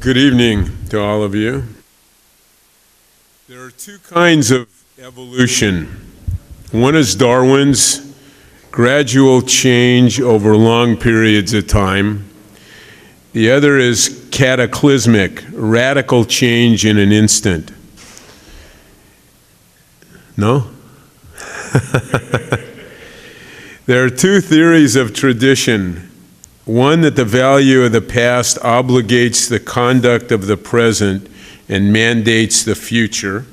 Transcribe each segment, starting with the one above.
Good evening to all of you. There are two kinds of evolution. One is Darwin's gradual change over long periods of time. The other is cataclysmic, radical change in an instant. No? There are two theories of tradition. One, that the value of the past obligates the conduct of the present and mandates the future.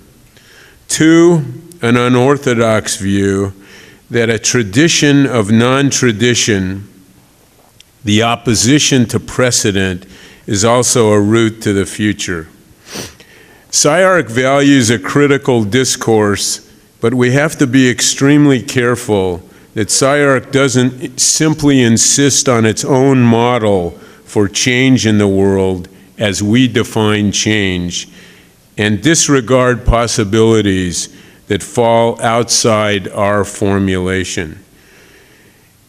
Two, an unorthodox view that a tradition of non-tradition, the opposition to precedent, is also a route to the future. SCI-Arc values a critical discourse, but we have to be extremely careful that SCI-Arc doesn't simply insist on its own model for change in the world as we define change, and disregard possibilities that fall outside our formulation.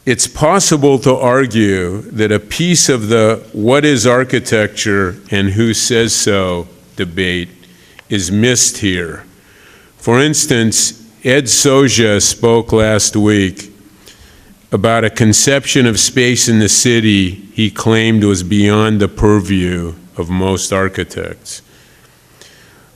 It's possible to argue that a piece of the what is architecture and who says so debate is missed here. For instance, Ed Soja spoke last week about a conception of space in the city he claimed was beyond the purview of most architects.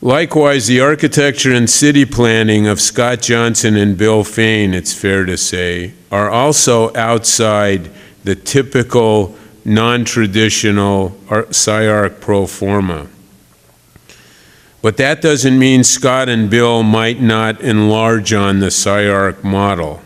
Likewise, the architecture and city planning of Scott Johnson and Bill Fain, it's fair to say, are also outside the typical non-traditional SCI-Arc pro forma. But that doesn't mean Scott and Bill might not enlarge on the SCI-Arc model.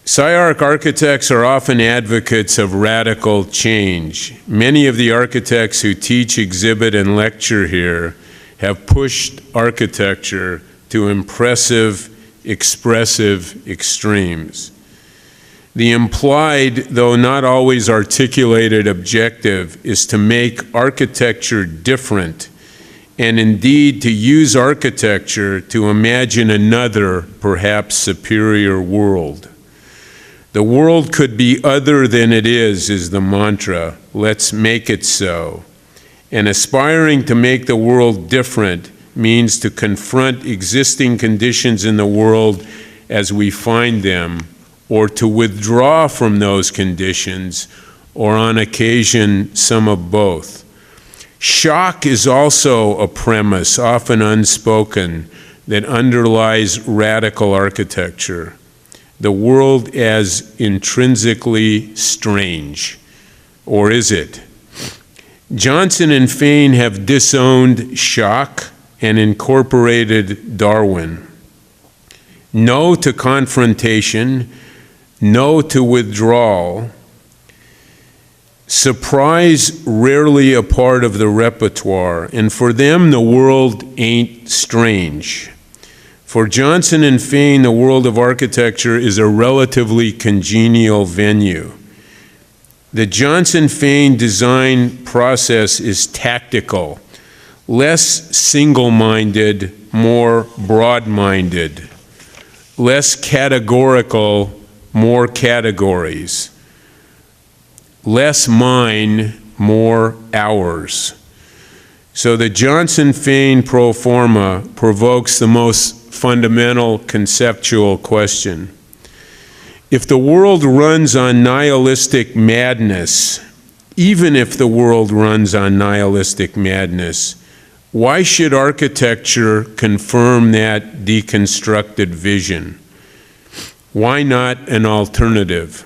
SCI-Arc architects are often advocates of radical change. Many of the architects who teach, exhibit, and lecture here have pushed architecture to impressive, expressive extremes. The implied, though not always articulated, objective is to make architecture different, and indeed to use architecture to imagine another, perhaps superior world. The world could be other than it is the mantra. Let's make it so. And aspiring to make the world different means to confront existing conditions in the world as we find them, or to withdraw from those conditions, or on occasion, some of both. Shock is also a premise, often unspoken, that underlies radical architecture. The world as intrinsically strange, or is it? Johnson and Fain have disowned shock and incorporated Darwin. No to confrontation, no to withdrawal. Surprise rarely a part of the repertoire, and for them the world ain't strange. For Johnson and Fain, the world of architecture is a relatively congenial venue. The Johnson-Fain design process is tactical, less single-minded, more broad-minded, less categorical, more categories, less mine, more ours. So the Johnson-Fain pro forma provokes the most fundamental conceptual question. If the world runs on nihilistic madness, even if the world runs on nihilistic madness, why should architecture confirm that deconstructed vision? Why not an alternative?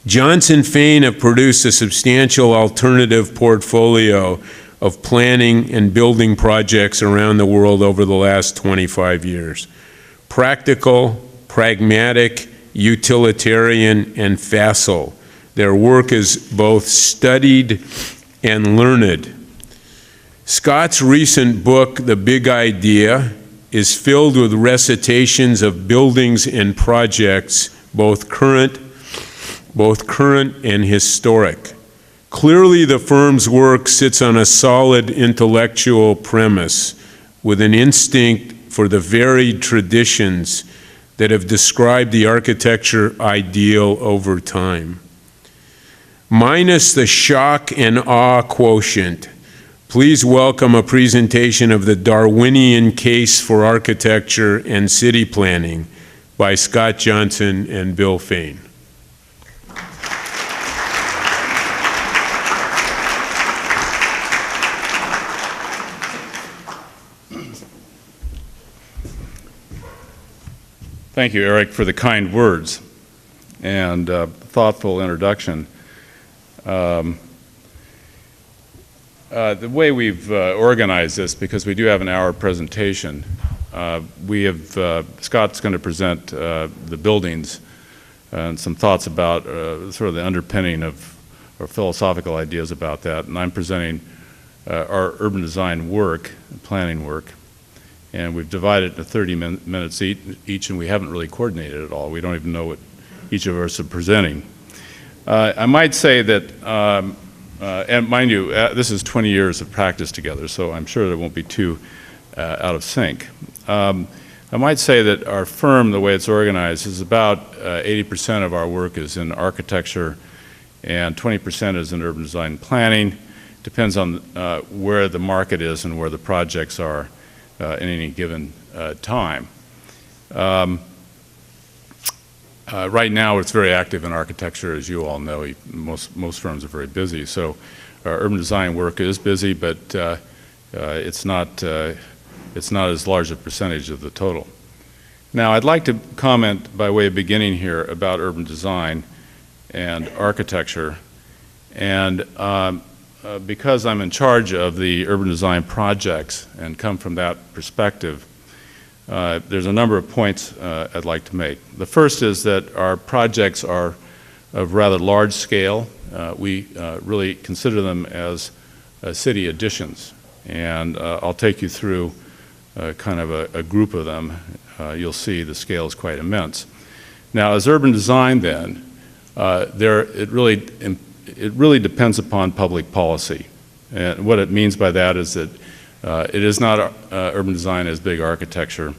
Johnson-Fain have produced a substantial alternative portfolio of planning and building projects around the world over the last 25 years. Practical, pragmatic, utilitarian, and facile. Their work is both studied and learned. Scott's recent book, The Big Idea, is filled with recitations of buildings and projects, both current and historic. Clearly, the firm's work sits on a solid intellectual premise with an instinct for the varied traditions that have described the architecture ideal over time. Minus the shock and awe quotient, please welcome a presentation of the Darwinian Case for Architecture and City Planning by Scott Johnson and Bill Fain. Thank you, Eric, for the kind words and thoughtful introduction. The way we've organized this, because we do have an hour presentation, Scott's going to present the buildings and some thoughts about sort of the underpinning of or philosophical ideas about that, and I'm presenting our urban design work, planning work. And we've divided it into 30 minutes each, and we haven't really coordinated at all. We don't even know what each of us are presenting. I might say that, and mind you, this is 20 years of practice together, so I'm sure it won't be too out of sync. I might say that our firm, the way it's organized, is about 80% of our work is in architecture and 20% is in urban design planning. Depends on where the market is and where the projects are in any given time. Right now, it's very active in architecture, as you all know. Most firms are very busy, so our urban design work is busy, but it's not as large a percentage of the total. Now, I'd like to comment by way of beginning here about urban design and architecture, and because I'm in charge of the urban design projects and come from that perspective, there's a number of points I'd like to make. The first is that our projects are of rather large scale. We really consider them as city additions, and I'll take you through kind of a group of them. You'll see the scale is quite immense. Now, as urban design then, it really depends upon public policy. And what it means by that is that it is not urban design as big architecture.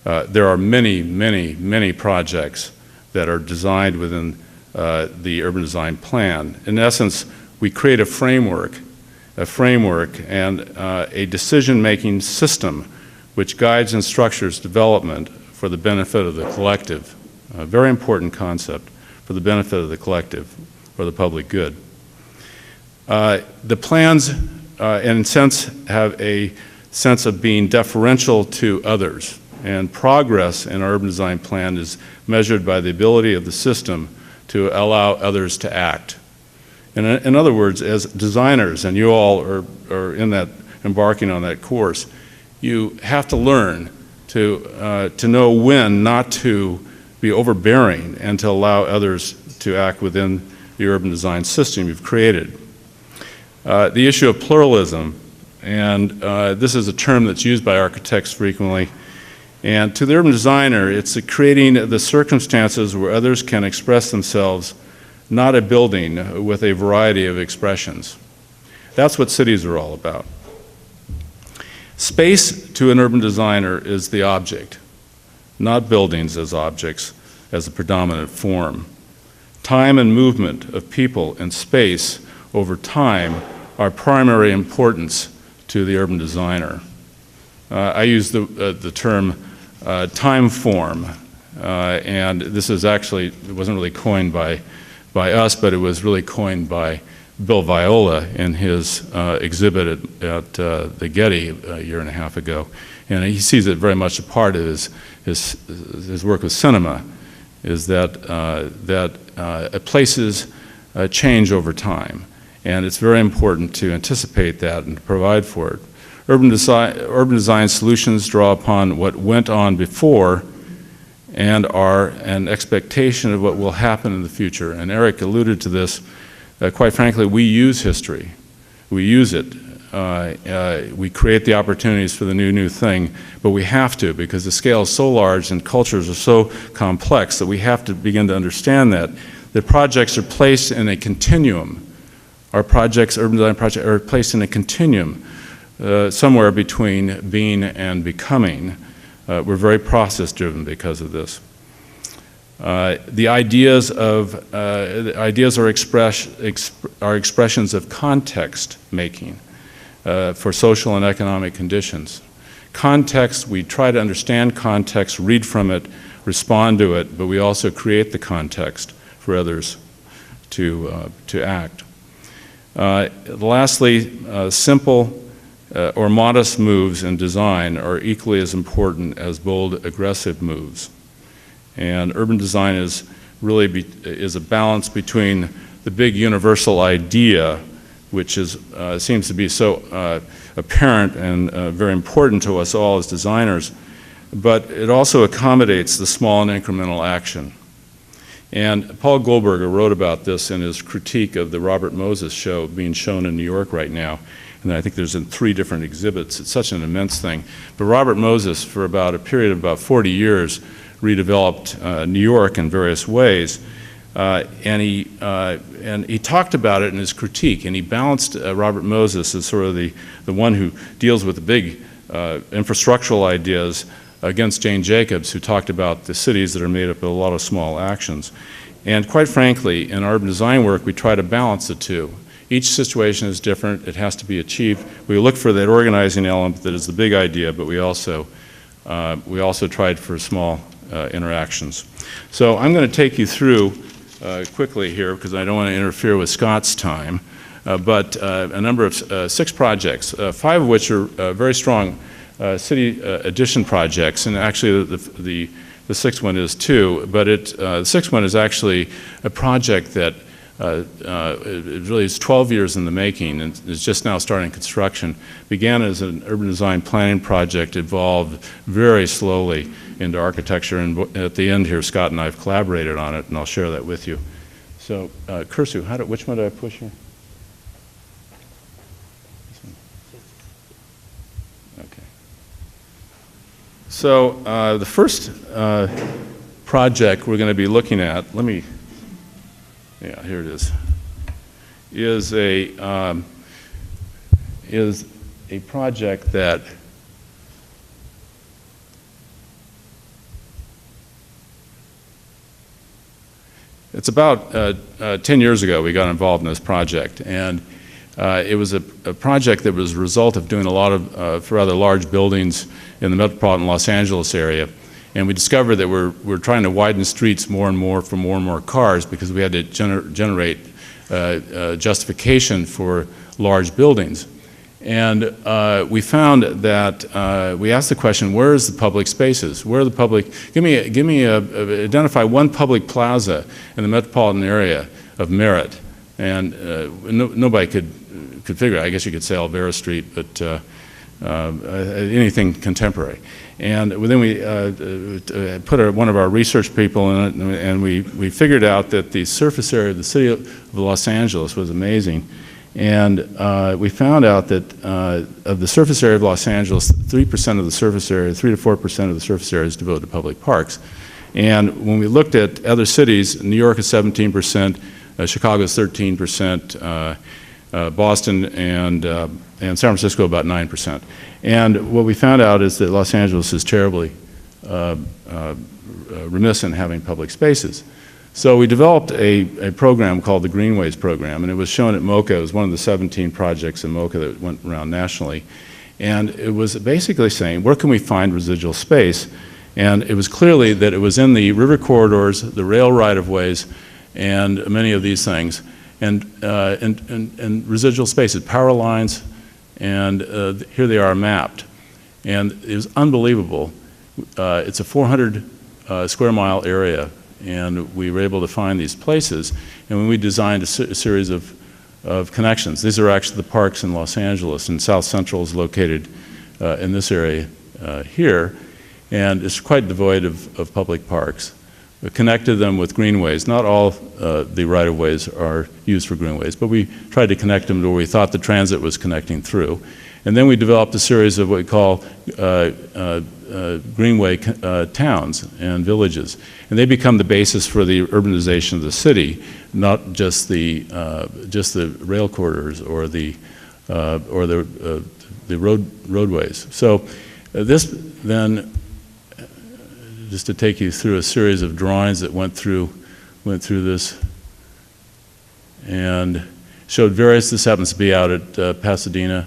There are many projects that are designed within the urban design plan. In essence, we create a framework and a decision-making system which guides and structures development for the benefit of the collective. A very important concept, for the benefit of the collective or the public good. The plans, in a sense, have a sense of being deferential to others, and progress in our urban design plan is measured by the ability of the system to allow others to act. In other words, as designers, and you all are in that, embarking on that course, you have to learn to know when not to be overbearing and to allow others to act within the urban design system you've created. The issue of pluralism, and this is a term that's used by architects frequently, and to the urban designer, it's creating the circumstances where others can express themselves, not a building with a variety of expressions. That's what cities are all about. Space to an urban designer is the object, not buildings as objects as a predominant form. Time and movement of people and space over time are primary importance to the urban designer. I use the term time form, and this is actually, it wasn't really coined by us, but it was really coined by Bill Viola in his exhibit at the Getty a year and a half ago. And he sees it very much a part of his work with cinema, is that places change over time. And it's very important to anticipate that and to provide for it. Urban design solutions draw upon what went on before and are an expectation of what will happen in the future. And Eric alluded to this. Quite frankly, we use history. We use it. We create the opportunities for the new thing, but we have to, because the scale is so large and cultures are so complex that we have to begin to understand that projects are placed in a continuum. Our projects, urban design projects, are placed in a continuum somewhere between being and becoming. We're very process-driven because of this. The ideas are expressions of context making for social and economic conditions. Context, we try to understand context, read from it, respond to it, but we also create the context for others to act. Lastly, simple or modest moves in design are equally as important as bold, aggressive moves. And urban design is really is a balance between the big universal idea, which is, seems to be so apparent and very important to us all as designers, but it also accommodates the small and incremental action. And Paul Goldberger wrote about this in his critique of the Robert Moses show being shown in New York right now. And I think there's in 3 different exhibits. It's such an immense thing. But Robert Moses, for about a period of about 40 years, redeveloped New York in various ways. And he talked about it in his critique, and he balanced Robert Moses as sort of the one who deals with the big infrastructural ideas against Jane Jacobs, who talked about the cities that are made up of a lot of small actions. And quite frankly, in urban design work, we try to balance the two. Each situation is different. It has to be achieved. We look for that organizing element that is the big idea, but we also tried for small interactions. So I'm going to take you through quickly here, because I don't want to interfere with Scott's time, but a number of 6 projects, 5 of which are very strong city addition projects, and actually the 6th one is too, but the 6th one is actually a project that it really is 12 years in the making and is just now starting construction. Began as an urban design planning project, evolved very slowly into architecture, and at the end here, Scott and I have collaborated on it, and I'll share that with you. So, Kursu, which one did I push here? This one. Okay. So, the first project we're going to be looking at, yeah, here it is a project that it's about 10 years ago we got involved in this project, and it was a project that was a result of doing a lot of for other large buildings in the Metropolitan Los Angeles area. And we discovered that we're trying to widen streets more and more for more and more cars, because we had to generate justification for large buildings. And we found that we asked the question, where is the public spaces? Where are the public, identify one public plaza in the metropolitan area of merit. And nobody could figure it. I guess you could say Alvera Street, but anything contemporary. And then we put one of our research people in it, and we figured out that the surface area of the city of Los Angeles was amazing. And we found out that of the surface area of Los Angeles, 3% of the surface area, 3 to 4% of the surface area is devoted to public parks. And when we looked at other cities, New York is 17%, Chicago is 13%, Boston and San Francisco about 9%. And what we found out is that Los Angeles is terribly remiss in having public spaces. So we developed a program called the Greenways Program, and it was shown at MoCA. It was one of the 17 projects in MoCA that went around nationally. And it was basically saying, where can we find residual space? And it was clearly that it was in the river corridors, the rail right-of-ways, and many of these things. And residual spaces, power lines, and here they are mapped. And it was unbelievable. It's a 400 square mile area, and we were able to find these places. And when we designed a series of connections, these are actually the parks in Los Angeles, and South Central is located in this area here, and it's quite devoid of public parks. We connected them with greenways. Not all the right-of-ways are used for greenways, but we tried to connect them to where we thought the transit was connecting through. And then we developed a series of what we call greenway towns and villages. And they become the basis for the urbanization of the city, not just the rail corridors or the roadways. So this then just to take you through a series of drawings that went through this and showed various, this happens to be out at Pasadena,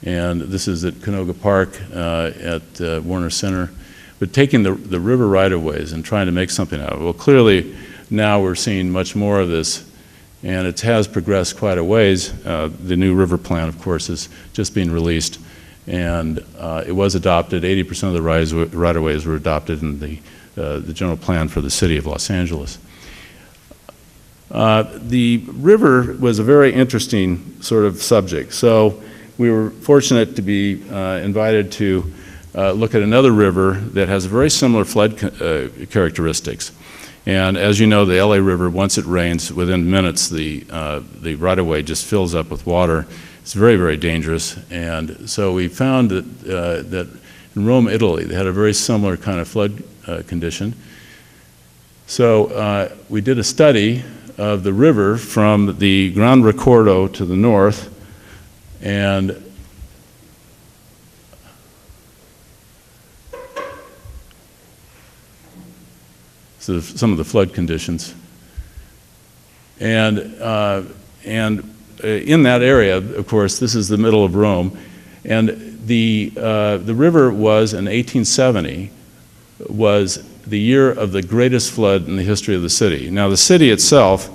and this is at Canoga Park at Warner Center, but taking the river right-of-ways and trying to make something out of it. Well, clearly now we're seeing much more of this, and it has progressed quite a ways. The new river plan, of course, is just being released, and it was adopted. 80% of the right-of-ways were adopted in the general plan for the city of Los Angeles. The river was a very interesting sort of subject. So we were fortunate to be invited to look at another river that has very similar flood characteristics. And as you know, the LA River, once it rains, within minutes, the right-of-way just fills up with water. It's very, very dangerous. And so we found that in Rome, Italy, they had a very similar kind of flood condition. So we did a study of the river from the Gran Ricordo to the north, and so some of the flood conditions. And in that area, of course, this is the middle of Rome, and the river was, in 1870, was the year of the greatest flood in the history of the city. Now, the city itself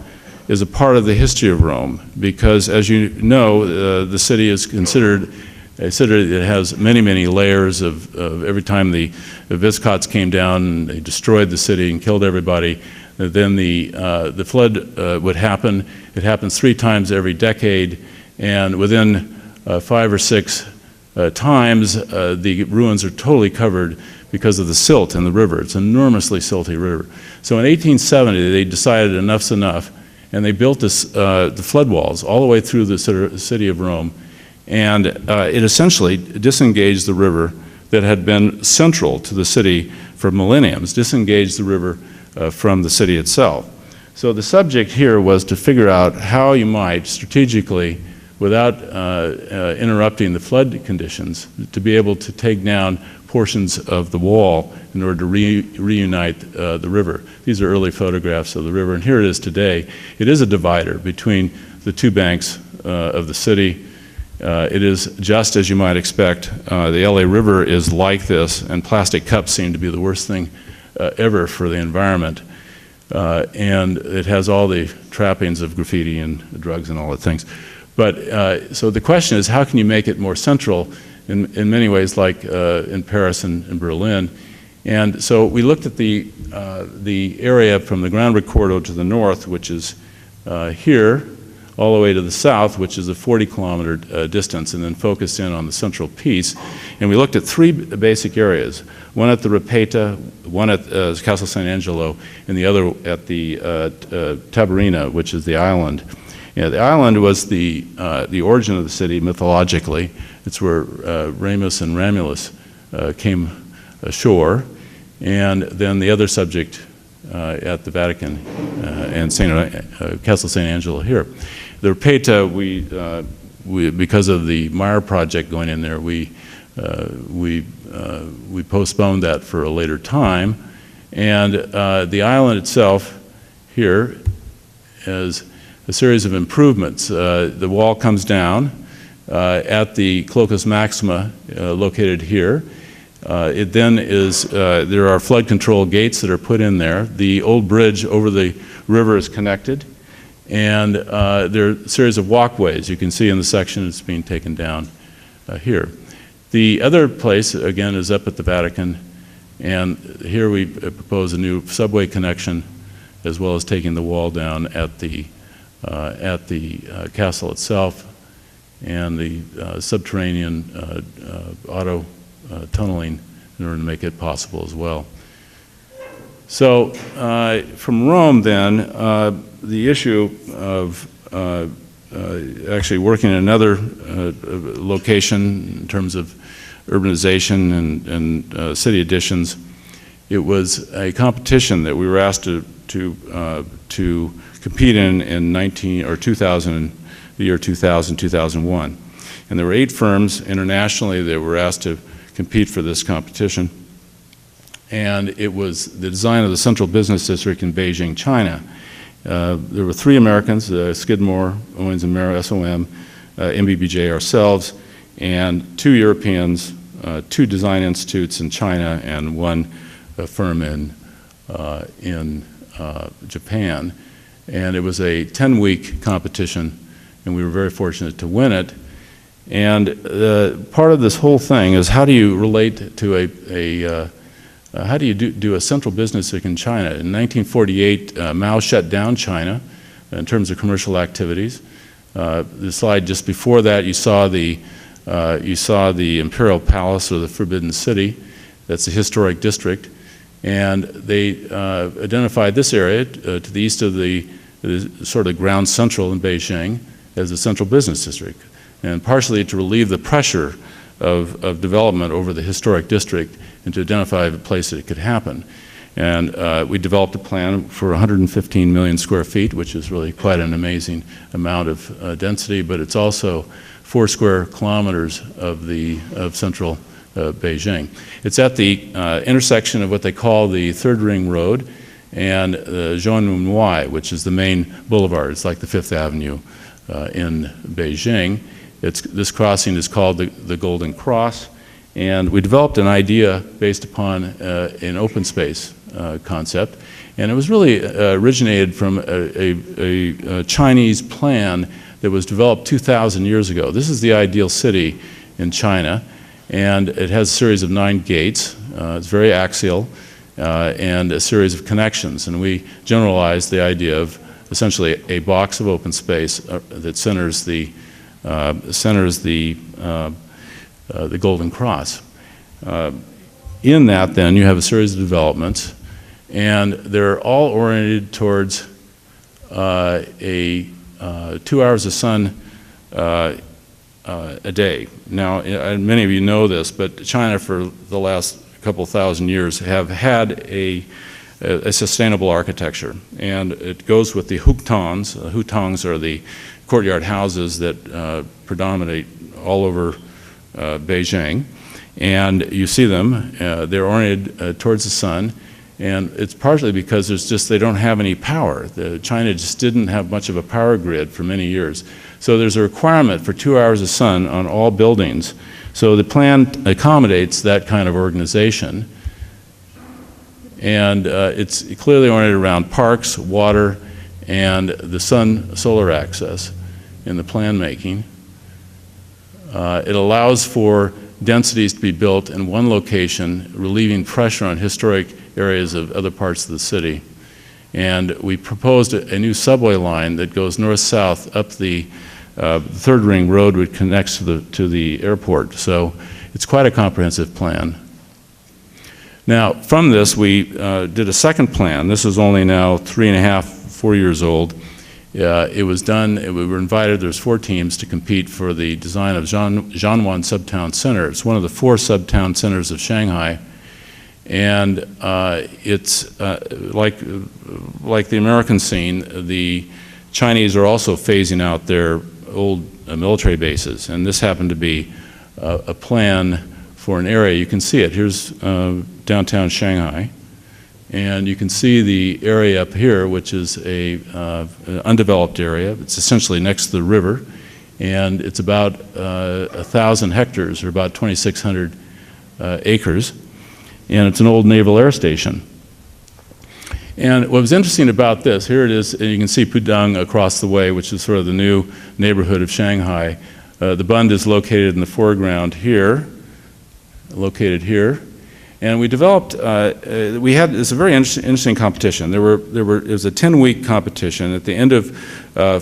is a part of the history of Rome because, as you know, the city is considered, it has many, many layers of every time the Visigoths came down and they destroyed the city and killed everybody, then the flood would happen. It happens 3 times every decade, and within 5 or 6 times, the ruins are totally covered because of the silt in the river. It's an enormously silty river. So in 1870, they decided enough's enough, and they built this, the flood walls all the way through the city of Rome, and it essentially disengaged the river that had been central to the city for millenniums, disengaged the river from the city itself. So the subject here was to figure out how you might strategically, without interrupting the flood conditions, to be able to take down portions of the wall in order to reunite the river. These are early photographs of the river, and here it is today. It is a divider between the 2 banks of the city. It is just as you might expect. The LA River is like this, and plastic cups seem to be the worst thing ever for the environment. And it has all the trappings of graffiti and drugs and all the things. But so the question is, how can you make it more central in many ways, like in Paris and Berlin? And so we looked at the area from the Gran Ricordo to the north, which is here, all the way to the south, which is a 40-kilometer distance, and then focused in on the central piece. And we looked at 3 basic areas, one at the Ripeta, one at Castle San Angelo, and the other at the Tabarina, which is the island. Yeah, the island was the origin of the city mythologically. It's where Remus and Romulus came ashore, and then the other subject at the Vatican and Castle San Angelo here. The Ripeta, we because of the Meyer project going in there, we postponed that for a later time, and the island itself here is a series of improvements. The wall comes down at the Cloacus Maxima located here. It then is, there are flood control gates that are put in there. The old bridge over the river is connected, and there are a series of walkways. You can see in the section that's being taken down here. The other place, again, is up at the Vatican, and here we propose a new subway connection, as well as taking the wall down at the castle itself, and the subterranean auto tunneling in order to make it possible as well. So from Rome then, the issue of actually working in another location in terms of urbanization and city additions, it was a competition that we were asked to compete in 2000, the year 2000, 2001. And there were 8 firms internationally that were asked to compete for this competition. and it was the design of the Central Business District in Beijing, China. There were 3 Americans, Skidmore, Owens and Merrill, SOM, MBBJ, ourselves, and 2 Europeans, 2 design institutes in China, and 1 firm in Japan. And it was a 10-week competition, and we were very fortunate to win it. And part of this whole thing is, how do you relate to how do you do a central business in China? In 1948, Mao shut down China in terms of commercial activities. The slide just before that, you saw the Imperial Palace, or the Forbidden City. That's the historic district. And they identified this area to the east of the sort of ground central in Beijing as the central business district, and partially to relieve the pressure of development over the historic district and to identify a place that it could happen. And we developed a plan for 115 million square feet, which is really quite an amazing amount of density, but it's also 4 square kilometers of central Beijing. It's at the intersection of what they call the Third Ring Road and JiangWan, which is the main boulevard. It's like the Fifth Avenue in Beijing. This crossing is called the Golden Cross, and we developed an idea based upon an open space concept, and it was really originated from a Chinese plan that was developed 2,000 years ago. This is the ideal city in China, and it has a series of 9 gates. It's very axial, and a series of connections, and we generalized the idea of essentially a box of open space that centers the Golden Cross. In that, then, you have a series of developments, and they're all oriented towards 2 hours of sun a day. Now, many of you know this, but China for the last couple thousand years have had a sustainable architecture, and it goes with the hutongs. Hutongs are the courtyard houses that predominate all over Beijing, and you see them. They're oriented towards the sun, and it's partially because they don't have any power. China just didn't have much of a power grid for many years, so there's a requirement for 2 hours of sun on all buildings. So the plan accommodates that kind of organization, and it's clearly oriented around parks, water, and the sun-solar axis in the plan making. It allows for densities to be built in one location, relieving pressure on historic areas of other parts of the city. And we proposed a new subway line that goes north-south up the Third Ring Road, which connects to the airport. So it's quite a comprehensive plan. Now, from this, we did a second plan. This is only now 3.5, 4 years old. It was done, we were invited, there's 4 teams to compete for the design of JiangWan Subtown Center. It's one of the 4 subtown centers of Shanghai. And it's like the American scene, the Chinese are also phasing out their old military bases. And this happened to be a plan for an area. You can see it. Here's downtown Shanghai. And you can see the area up here, which is an undeveloped area. It's essentially next to the river, and it's about 1,000 hectares, or about 2,600 acres, and it's an old naval air station. And what was interesting about this, here it is, and you can see Pudong across the way, which is sort of the new neighborhood of Shanghai. The Bund is located in the foreground here, located here. And we developed, it's a very interesting competition. It was a 10-week competition. At the end of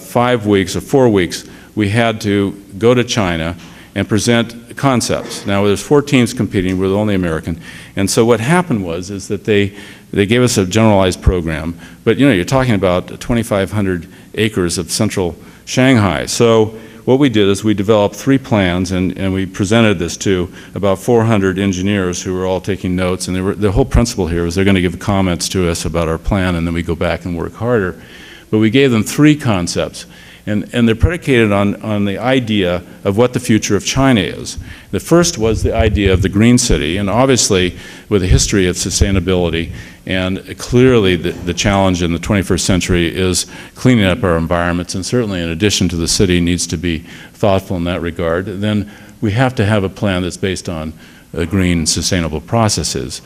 5 weeks or 4 weeks, we had to go to China and present concepts. Now, there's 4 teams competing, we're the only American. And so what happened was that they gave us a generalized program, but you're talking about 2,500 acres of central Shanghai. So what we did is we developed 3 plans, and we presented this to about 400 engineers who were all taking notes. And the whole principle here was they're going to give comments to us about our plan, and then we go back and work harder. But we gave them 3 concepts, And they're predicated on the idea of what the future of China is. The first was the idea of the green city, and obviously with a history of sustainability, and clearly the challenge in the 21st century is cleaning up our environments, and certainly in addition to the city needs to be thoughtful in that regard. Then we have to have a plan that's based on green, sustainable processes.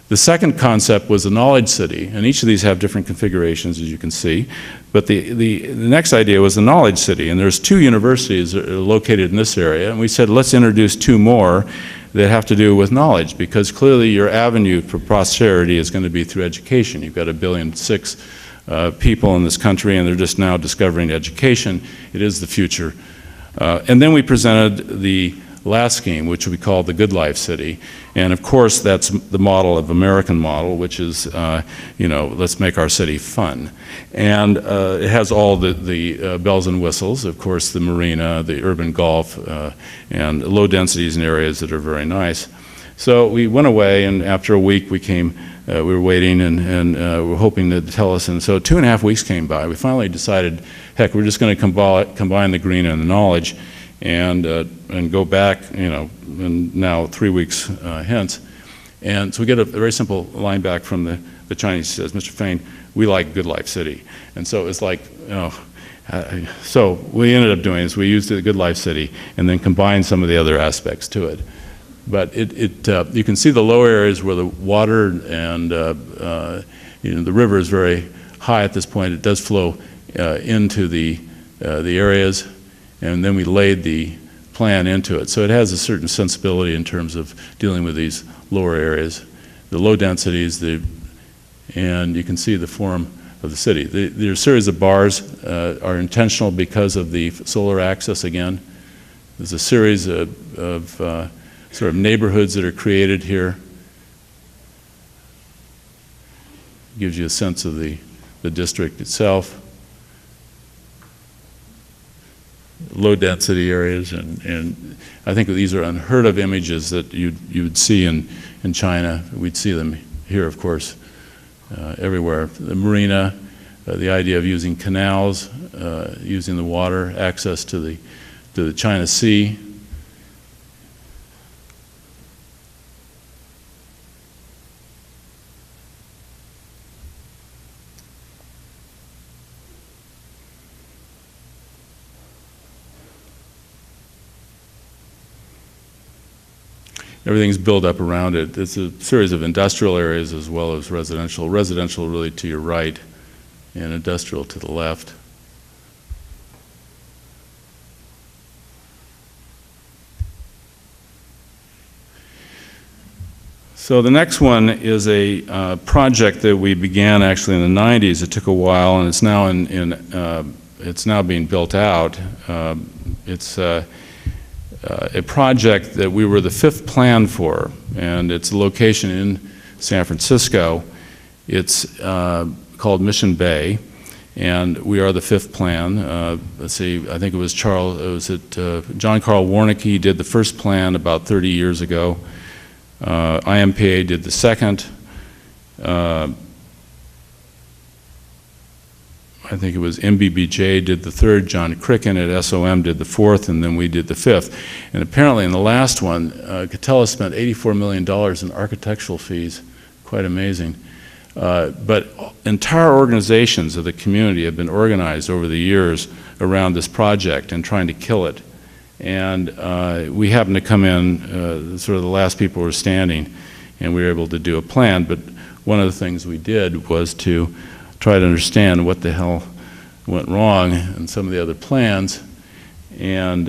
The second concept was the knowledge city, and each of these have different configurations, as you can see. But the next idea was the knowledge city, and there's 2 universities that are located in this area, and we said, let's introduce 2 more that have to do with knowledge, because clearly your avenue for prosperity is going to be through education. You've got 1.6 billion people in this country, and they're just now discovering education. It is the future. And then we presented the last scheme, which we call the Good Life City. And of course, that's the model of American model, which is, let's make our city fun. And it has all the bells and whistles, of course, the marina, the urban golf, and low densities in areas that are very nice. So we went away, and after a week we came, we were waiting and we were hoping to tell us, and so 2.5 weeks came by. We finally decided, heck, we're just going to combine the green and the knowledge, and go back, and now 3 weeks hence. And so we get a very simple line back from the Chinese. Says, Mr. Fain, we like Good Life City. And so it's like, so we ended up doing is we used the Good Life City and then combined some of the other aspects to it. But you can see the low areas where the water and the river is very high at this point. It does flow into the areas, and then we laid the plan into it. So it has a certain sensibility in terms of dealing with these lower areas, the low densities, and you can see the form of the city. The series of bars are intentional because of the solar axis again. There's a series of sort of neighborhoods that are created here. Gives you a sense of the district itself. Low density areas, and I think these are unheard of images that you would see in China. We'd see them here, of course, everywhere. The marina, the idea of using canals, using the water, access to the China Sea. Everything's built up around it. It's a series of industrial areas as well as residential. Residential really to your right and industrial to the left. So the next one is a project that we began actually in the 90s. It took a while, and it's now it's now being built out. It's a project that we were the 5th plan for, and it's a location in San Francisco. It's called Mission Bay, and we are the 5th plan. Let's see, I think it was John Carl Warnicki did the first plan about 30 years ago. IMPA did the second. I think it was MBBJ did the third, John Cricken at SOM did the fourth, and then we did the 5th. And apparently in the last one, Catella spent $84 million in architectural fees, quite amazing. But entire organizations of the community have been organized over the years around this project and trying to kill it. And we happened to come in, sort of the last people were standing, and we were able to do a plan. But one of the things we did was to try to understand what the hell went wrong in some of the other plans, and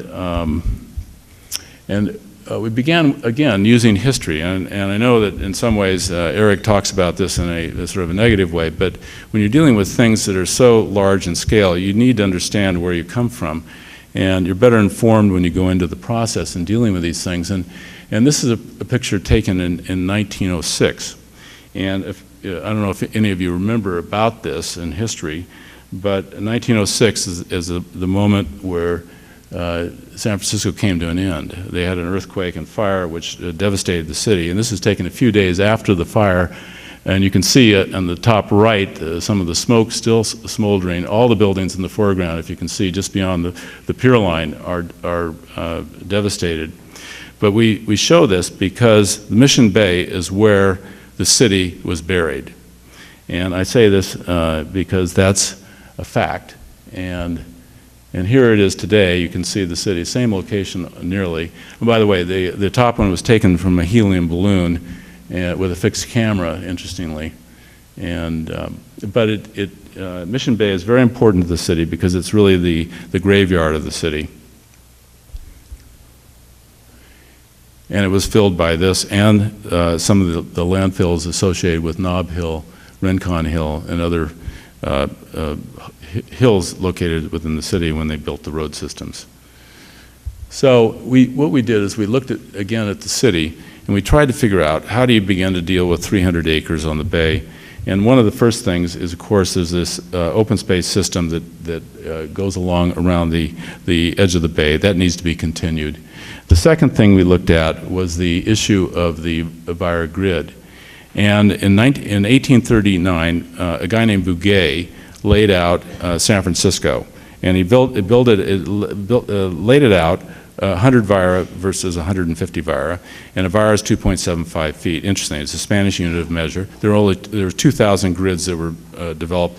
we began again using history. And I know that in some ways Eric talks about this in a sort of a negative way, but when you're dealing with things that are so large in scale, you need to understand where you come from, and you're better informed when you go into the process in dealing with these things. And this is a picture taken in 1906, and I don't know if any of you remember about this in history, but 1906 is the moment where San Francisco came to an end. They had an earthquake and fire which devastated the city, and this is taken a few days after the fire And you can see on the top right, some of the smoke still smoldering. All the buildings in the foreground, if you can see just beyond the pier line, are devastated. But we show this because the Mission Bay is where the city was buried. And I say this because that's a fact. And here it is today. You can see the city, same location nearly. And by the way, the top one was taken from a helium balloon with a fixed camera, interestingly. And but Mission Bay is very important to the city because it's really the graveyard of the city. And it was filled by this and some of the landfills associated with Nob Hill, Rincon Hill, and other hills located within the city when they built the road systems. So what we did is we looked again at the city, and we tried to figure out how do you begin to deal with 300 acres on the bay. And one of the first things is, of course, there's this open space system that goes along around the edge of the bay. That needs to be continued. The second thing we looked at was the issue of the Vira grid. And in 1839, a guy named Bouguer laid out San Francisco. And he laid it out 100 vira versus 150 vira, and a vira is 2.75 feet. Interesting, it's a Spanish unit of measure. There were 2,000 grids that were developed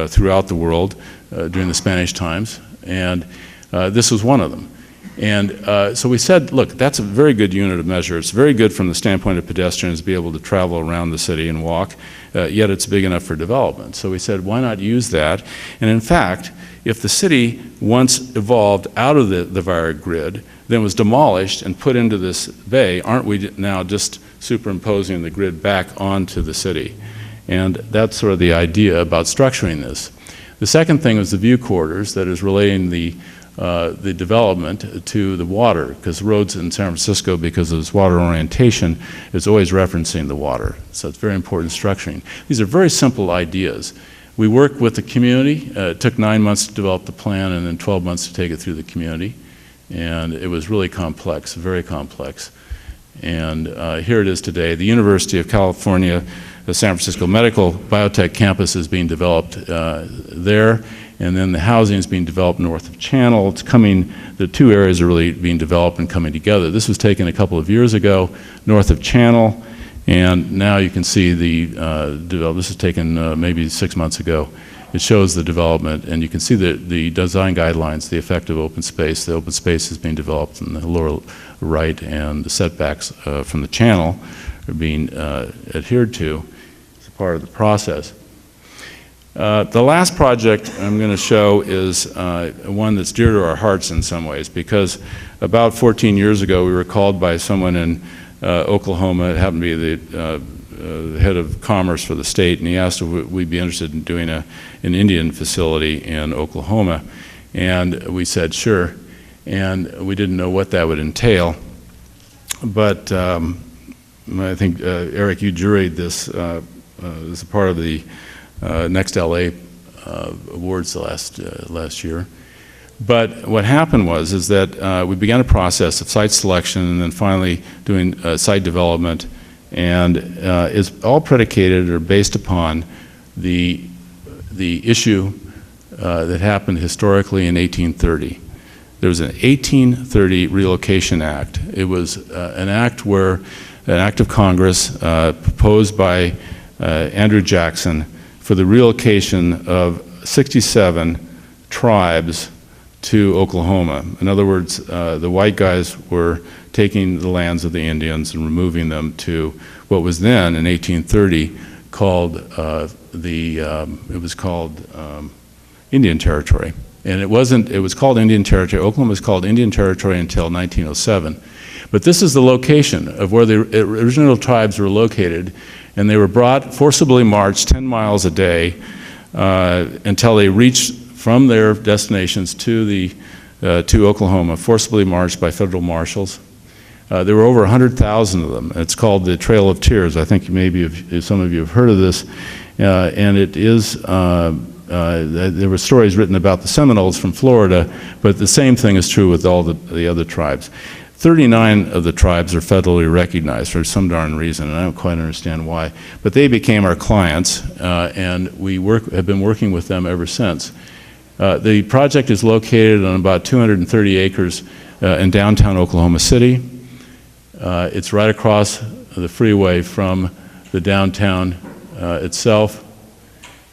throughout the world during the Spanish times, and this was one of them. And so we said, look, that's a very good unit of measure. It's very good from the standpoint of pedestrians to be able to travel around the city and walk, yet it's big enough for development. So we said, why not use that? And in fact, if the city once evolved out of the Vira grid, then was demolished and put into this bay, aren't we now just superimposing the grid back onto the city? And that's sort of the idea about structuring this. The second thing was the view corridors, that is relating the development to the water, because roads in San Francisco, because of its water orientation, is always referencing the water. So it's very important structuring. These are very simple ideas. We work with the community. It took 9 months to develop the plan and then 12 months to take it through the community. And it was really complex, very complex. And here it is today. The University of California, the San Francisco Medical Biotech Campus is being developed there. And then the housing is being developed north of Channel. It's coming, the two areas are really being developed and coming together. This was taken a couple of years ago, north of Channel. And now you can see this was taken maybe 6 months ago. It shows the development, and you can see the design guidelines, the effective open space. The open space is being developed in the lower right, and the setbacks from the channel are being adhered to as a part of the process. The last project I'm going to show is one that's dear to our hearts in some ways, because about 14 years ago we were called by someone in Oklahoma. It happened to be the head of commerce for the state, and he asked if we'd be interested in doing an Indian facility in Oklahoma, and we said sure, and we didn't know what that would entail, but I think Eric, you juried this as a part of the Next LA awards last year. But what happened is that we began a process of site selection and then finally doing site development, and it's all predicated or based upon the issue that happened historically in 1830. There was an 1830 Relocation Act. It was an act of Congress proposed by Andrew Jackson for the relocation of 67 tribes to Oklahoma. In other words, the white guys were taking the lands of the Indians and removing them to what was then in 1830 called Indian Territory. And it was called Indian Territory. Oklahoma was called Indian Territory until 1907. But this is the location of where the original tribes were located, and they were forcibly marched 10 miles a day until they reached from their destinations to Oklahoma, forcibly marched by federal marshals. There were over 100,000 of them. It's called the Trail of Tears. I think maybe some of you have heard of this. And it is, there were stories written about the Seminoles from Florida, but the same thing is true with all the other tribes. 39 of the tribes are federally recognized for some darn reason, and I don't quite understand why. But they became our clients, and we have been working with them ever since. The project is located on about 230 acres in downtown Oklahoma City. It's right across the freeway from the downtown itself,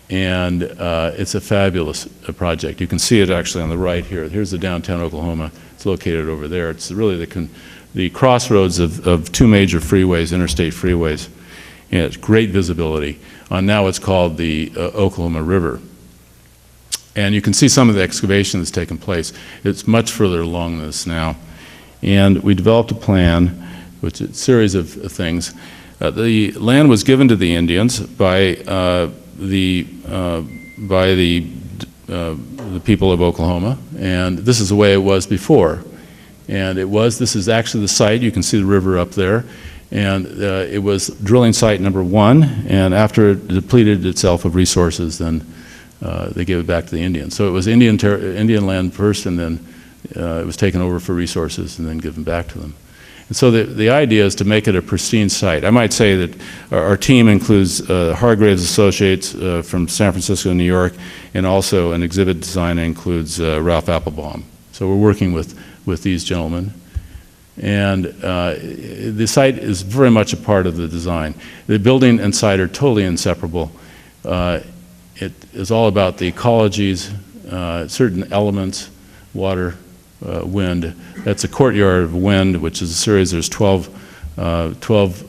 and it's a fabulous project. You can see it actually on the right here. Here's the downtown Oklahoma. It's located over there. It's really the crossroads of two major freeways, interstate freeways, and it's great visibility on now what's called the Oklahoma River. And you can see some of the excavation that's taken place. It's much further along than this now. And we developed a plan, which is a series of things. The land was given to the Indians by the people of Oklahoma, and this is the way it was before. And this is actually the site. You can see the river up there. And it was drilling site number 1, and after it depleted itself of resources, then they gave it back to the Indians. So it was Indian land first, and then it was taken over for resources and then given back to them. And so the idea is to make it a pristine site. I might say that our team includes Hargraves Associates from San Francisco and New York, and also an exhibit design includes Ralph Applebaum. So we're working with these gentlemen. And the site is very much a part of the design. The building and site are totally inseparable. It is all about the ecologies, certain elements, water, wind. That's a courtyard of wind, which is a series. There's 12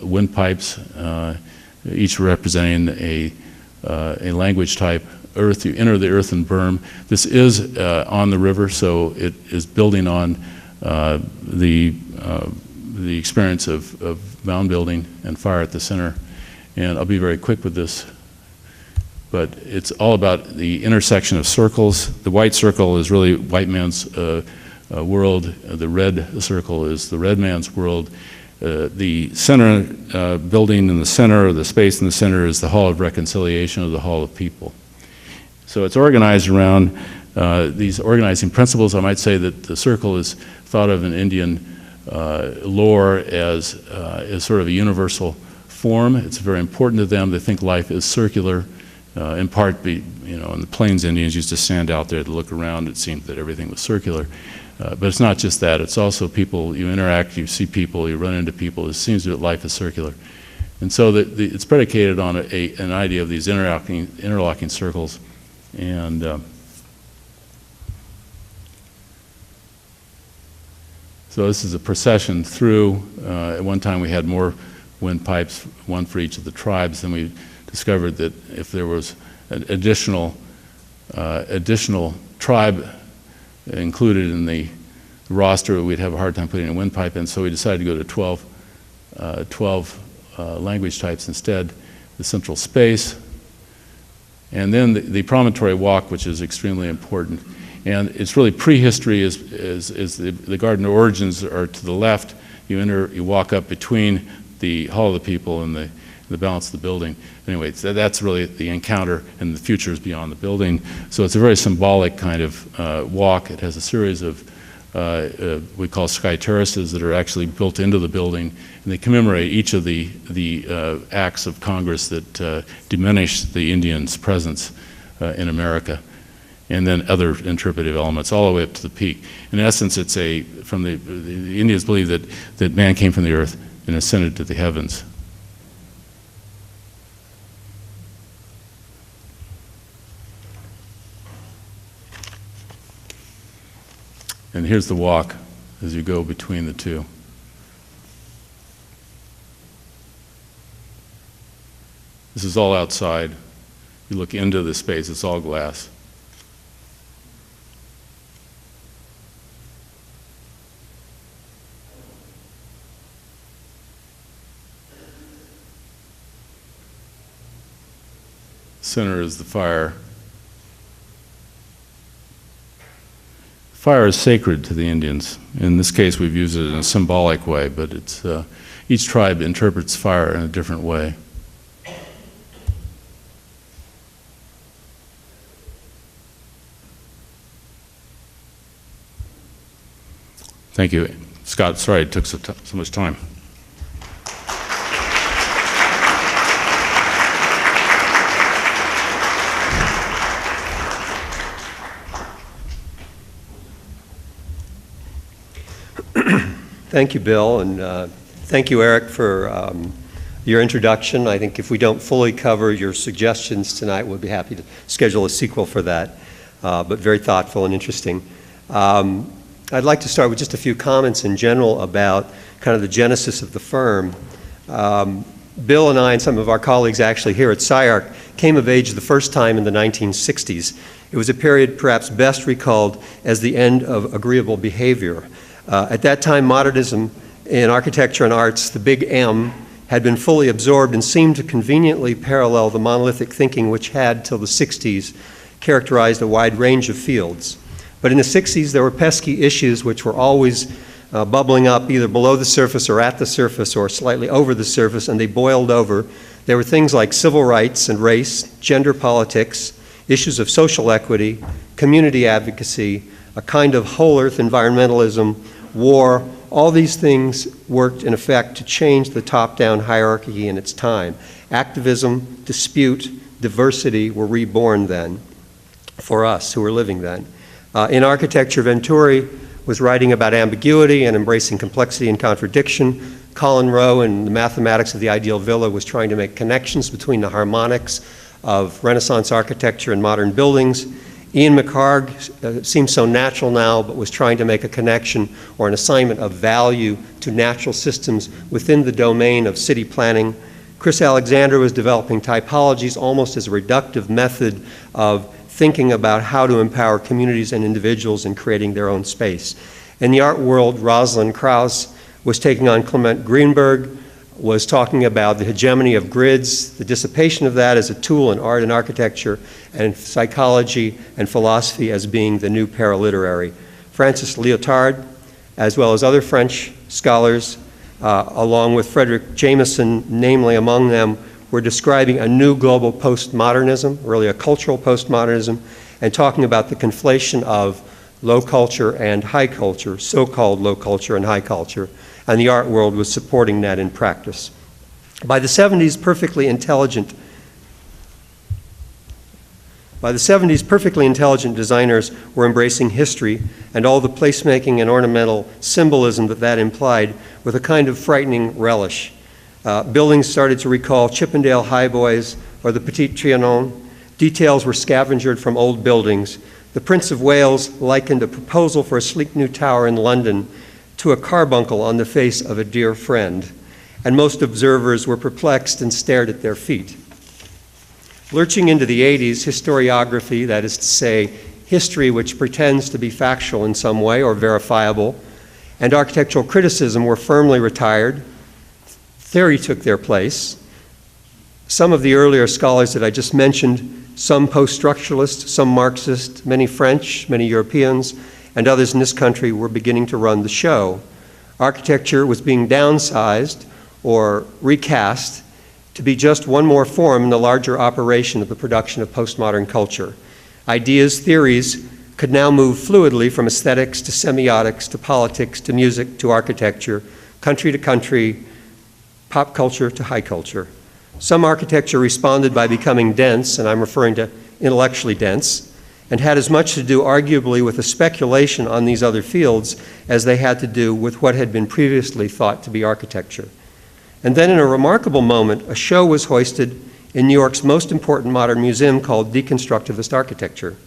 windpipes, each representing a language type. Earth, you enter the earthen berm. This is on the river, so it is building on the experience of mound building and fire at the center. And I'll be very quick with this, but it's all about the intersection of circles. The white circle is really white man's world. The red circle is the red man's world. The center building in the center, or the space in the center, is the Hall of Reconciliation, or the Hall of People. So it's organized around these organizing principles. I might say that the circle is thought of in Indian lore as sort of a universal form. It's very important to them. They think life is circular. In part, in the Plains Indians used to stand out there to look around. It seemed that everything was circular. But it's not just that. It's also people. You interact, you see people, you run into people. It seems that life is circular. And so it's predicated on an idea of these interlocking circles. And so this is a procession through. At one time we had more windpipes, one for each of the tribes. Then we discovered that if there was an additional tribe included in the roster, we'd have a hard time putting a windpipe in. So we decided to go to 12 language types instead. The central space. And then the promontory walk, which is extremely important. And it's really prehistory is the Garden of Origins are to the left. You walk up between the Hall of the People and the balance of the building. Anyway, so that's really the encounter, and the future is beyond the building. So it's a very symbolic kind of walk. It has a series of we call sky terraces that are actually built into the building, and they commemorate each of the acts of Congress that diminished the Indians' presence in America, and then other interpretive elements all the way up to the peak. In essence, it's the Indians believe that man came from the earth and ascended to the heavens. And here's the walk as you go between the two. This is all outside. You look into the space, it's all glass. Center is the fire. Fire is sacred to the Indians. In this case, we've used it in a symbolic way, but it's each tribe interprets fire in a different way. Thank you. Scott, sorry it took so much time. Thank you, Bill, and thank you, Eric, for your introduction. I think if we don't fully cover your suggestions tonight, we'll be happy to schedule a sequel for that, but very thoughtful and interesting. I'd like to start with just a few comments in general about kind of the genesis of the firm. Bill and I and some of our colleagues actually here at SCI-Arc came of age the first time in the 1960s. It was a period perhaps best recalled as the end of agreeable behavior. At that time, modernism in architecture and arts, the big M, had been fully absorbed and seemed to conveniently parallel the monolithic thinking which had, till the 60s, characterized a wide range of fields. But in the 60s, there were pesky issues which were always bubbling up either below the surface or at the surface or slightly over the surface, and they boiled over. There were things like civil rights and race, gender politics, issues of social equity, community advocacy, a kind of whole earth environmentalism, war. All these things worked in effect to change the top-down hierarchy in its time. Activism, dispute, diversity were reborn then for us who were living then. In architecture, Venturi was writing about ambiguity and embracing complexity and contradiction. Colin Rowe, in the mathematics of the ideal villa, was trying to make connections between the harmonics of Renaissance architecture and modern buildings. Ian McHarg seems so natural now, but was trying to make a connection or an assignment of value to natural systems within the domain of city planning. Chris Alexander was developing typologies almost as a reductive method of thinking about how to empower communities and individuals in creating their own space. In the art world, Rosalind Krauss was taking on Clement Greenberg, was talking about the hegemony of grids, the dissipation of that as a tool in art and architecture, and psychology and philosophy as being the new paraliterary. Francis Lyotard, as well as other French scholars, along with Frederick Jameson, namely among them, were describing a new global postmodernism, really a cultural postmodernism, and talking about the conflation of low culture and high culture, so-called low culture and high culture, and the art world was supporting that in practice. By the 70s, perfectly intelligent designers were embracing history and all the placemaking and ornamental symbolism that implied with a kind of frightening relish. Buildings started to recall Chippendale Highboys or the Petit Trianon. Details were scavengered from old buildings. The Prince of Wales likened a proposal for a sleek new tower in London to a carbuncle on the face of a dear friend, and most observers were perplexed and stared at their feet. Lurching into the 80s, historiography, that is to say, history which pretends to be factual in some way or verifiable, and architectural criticism were firmly retired. Theory took their place. Some of the earlier scholars that I just mentioned, some post-structuralists, some Marxist, many French, many Europeans, and others in this country were beginning to run the show. Architecture was being downsized or recast to be just one more form in the larger operation of the production of postmodern culture. Ideas, theories could now move fluidly from aesthetics to semiotics to politics to music to architecture, country to country, pop culture to high culture. Some architecture responded by becoming dense, and I'm referring to intellectually dense, and had as much to do arguably with a speculation on these other fields as they had to do with what had been previously thought to be architecture. And then in a remarkable moment, a show was hoisted in New York's most important modern museum called Deconstructivist Architecture.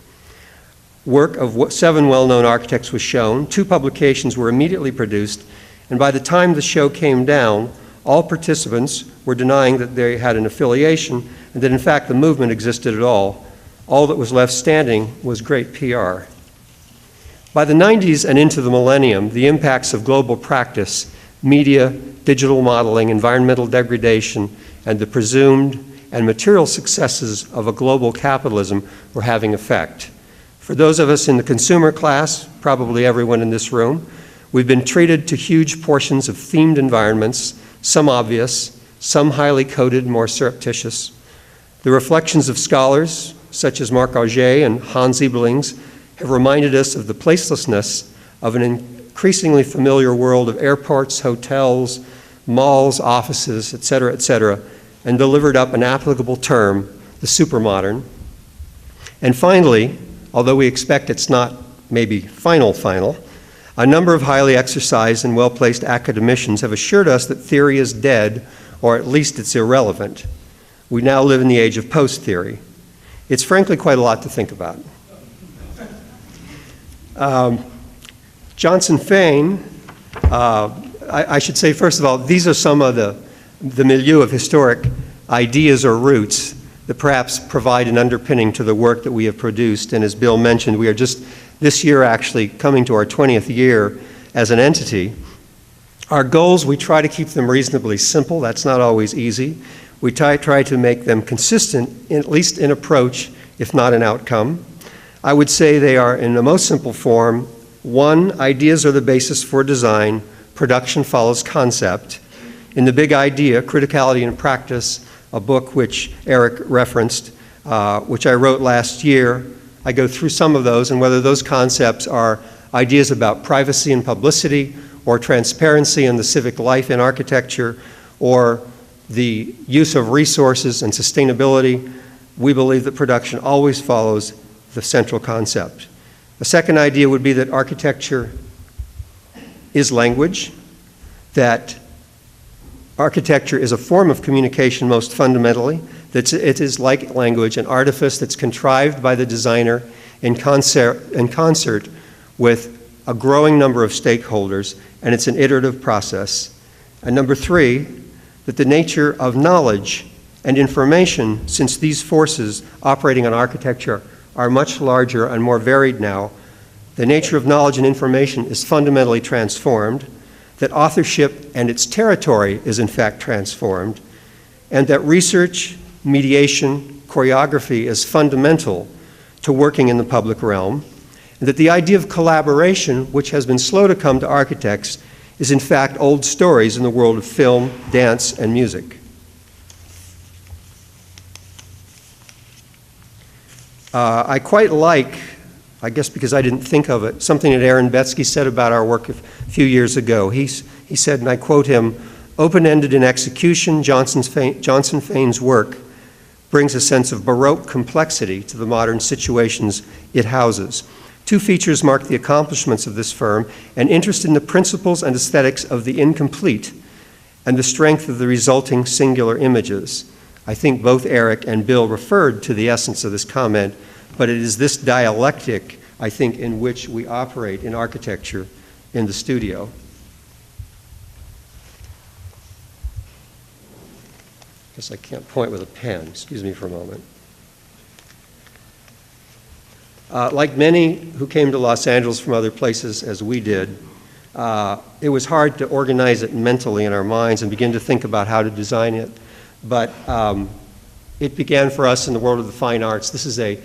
Work of 7 well-known architects was shown, 2 publications were immediately produced, and by the time the show came down, all participants were denying that they had an affiliation and that in fact the movement existed at all. All that was left standing was great PR. By the 90s and into the millennium, the impacts of global practice, media, digital modeling, environmental degradation, and the presumed and material successes of a global capitalism were having effect. For those of us in the consumer class, probably everyone in this room, we've been treated to huge portions of themed environments, some obvious, some highly coded, more surreptitious. The reflections of scholars, such as Marc Auger and Hans Eberlings, have reminded us of the placelessness of an increasingly familiar world of airports, hotels, malls, offices, et cetera, and delivered up an applicable term, the supermodern. And finally, although we expect it's not maybe final, a number of highly exercised and well-placed academicians have assured us that theory is dead, or at least it's irrelevant. We now live in the age of post-theory. It's frankly quite a lot to think about. Johnson Fain, I should say, first of all, these are some of the milieu of historic ideas or roots that perhaps provide an underpinning to the work that we have produced. And as Bill mentioned, we are just this year actually coming to our 20th year as an entity. Our goals, we try to keep them reasonably simple. That's not always easy. We try to make them consistent, at least in approach, if not in outcome. I would say they are, in the most simple form, 1, ideas are the basis for design, production follows concept. In the big idea, Criticality in Practice, a book which Eric referenced, which I wrote last year, I go through some of those and whether those concepts are ideas about privacy and publicity, or transparency in the civic life in architecture, or the use of resources and sustainability. We believe that production always follows the central concept. The second idea would be that architecture is language, that architecture is a form of communication most fundamentally, that it is like language, an artifice that's contrived by the designer in concert with a growing number of stakeholders, and it's an iterative process. And number 3, that the nature of knowledge and information, since these forces operating on architecture are much larger and more varied now, the nature of knowledge and information is fundamentally transformed, that authorship and its territory is in fact transformed, and that research, mediation, choreography is fundamental to working in the public realm, and that the idea of collaboration, which has been slow to come to architects, is in fact old stories in the world of film, dance, and music. I quite like, I guess because I didn't think of it, something that Aaron Betsky said about our work a few years ago. He said, and I quote him, "Open-ended in execution, Johnson Fain's work brings a sense of Baroque complexity to the modern situations it houses. 2 features mark the accomplishments of this firm: an interest in the principles and aesthetics of the incomplete and the strength of the resulting singular images." I think both Eric and Bill referred to the essence of this comment, but it is this dialectic, I think, in which we operate in architecture in the studio. I guess I can't point with a pen. Excuse me for a moment. Like many who came to Los Angeles from other places, as we did, it was hard to organize it mentally in our minds and begin to think about how to design it. But it began for us in the world of the fine arts. This is a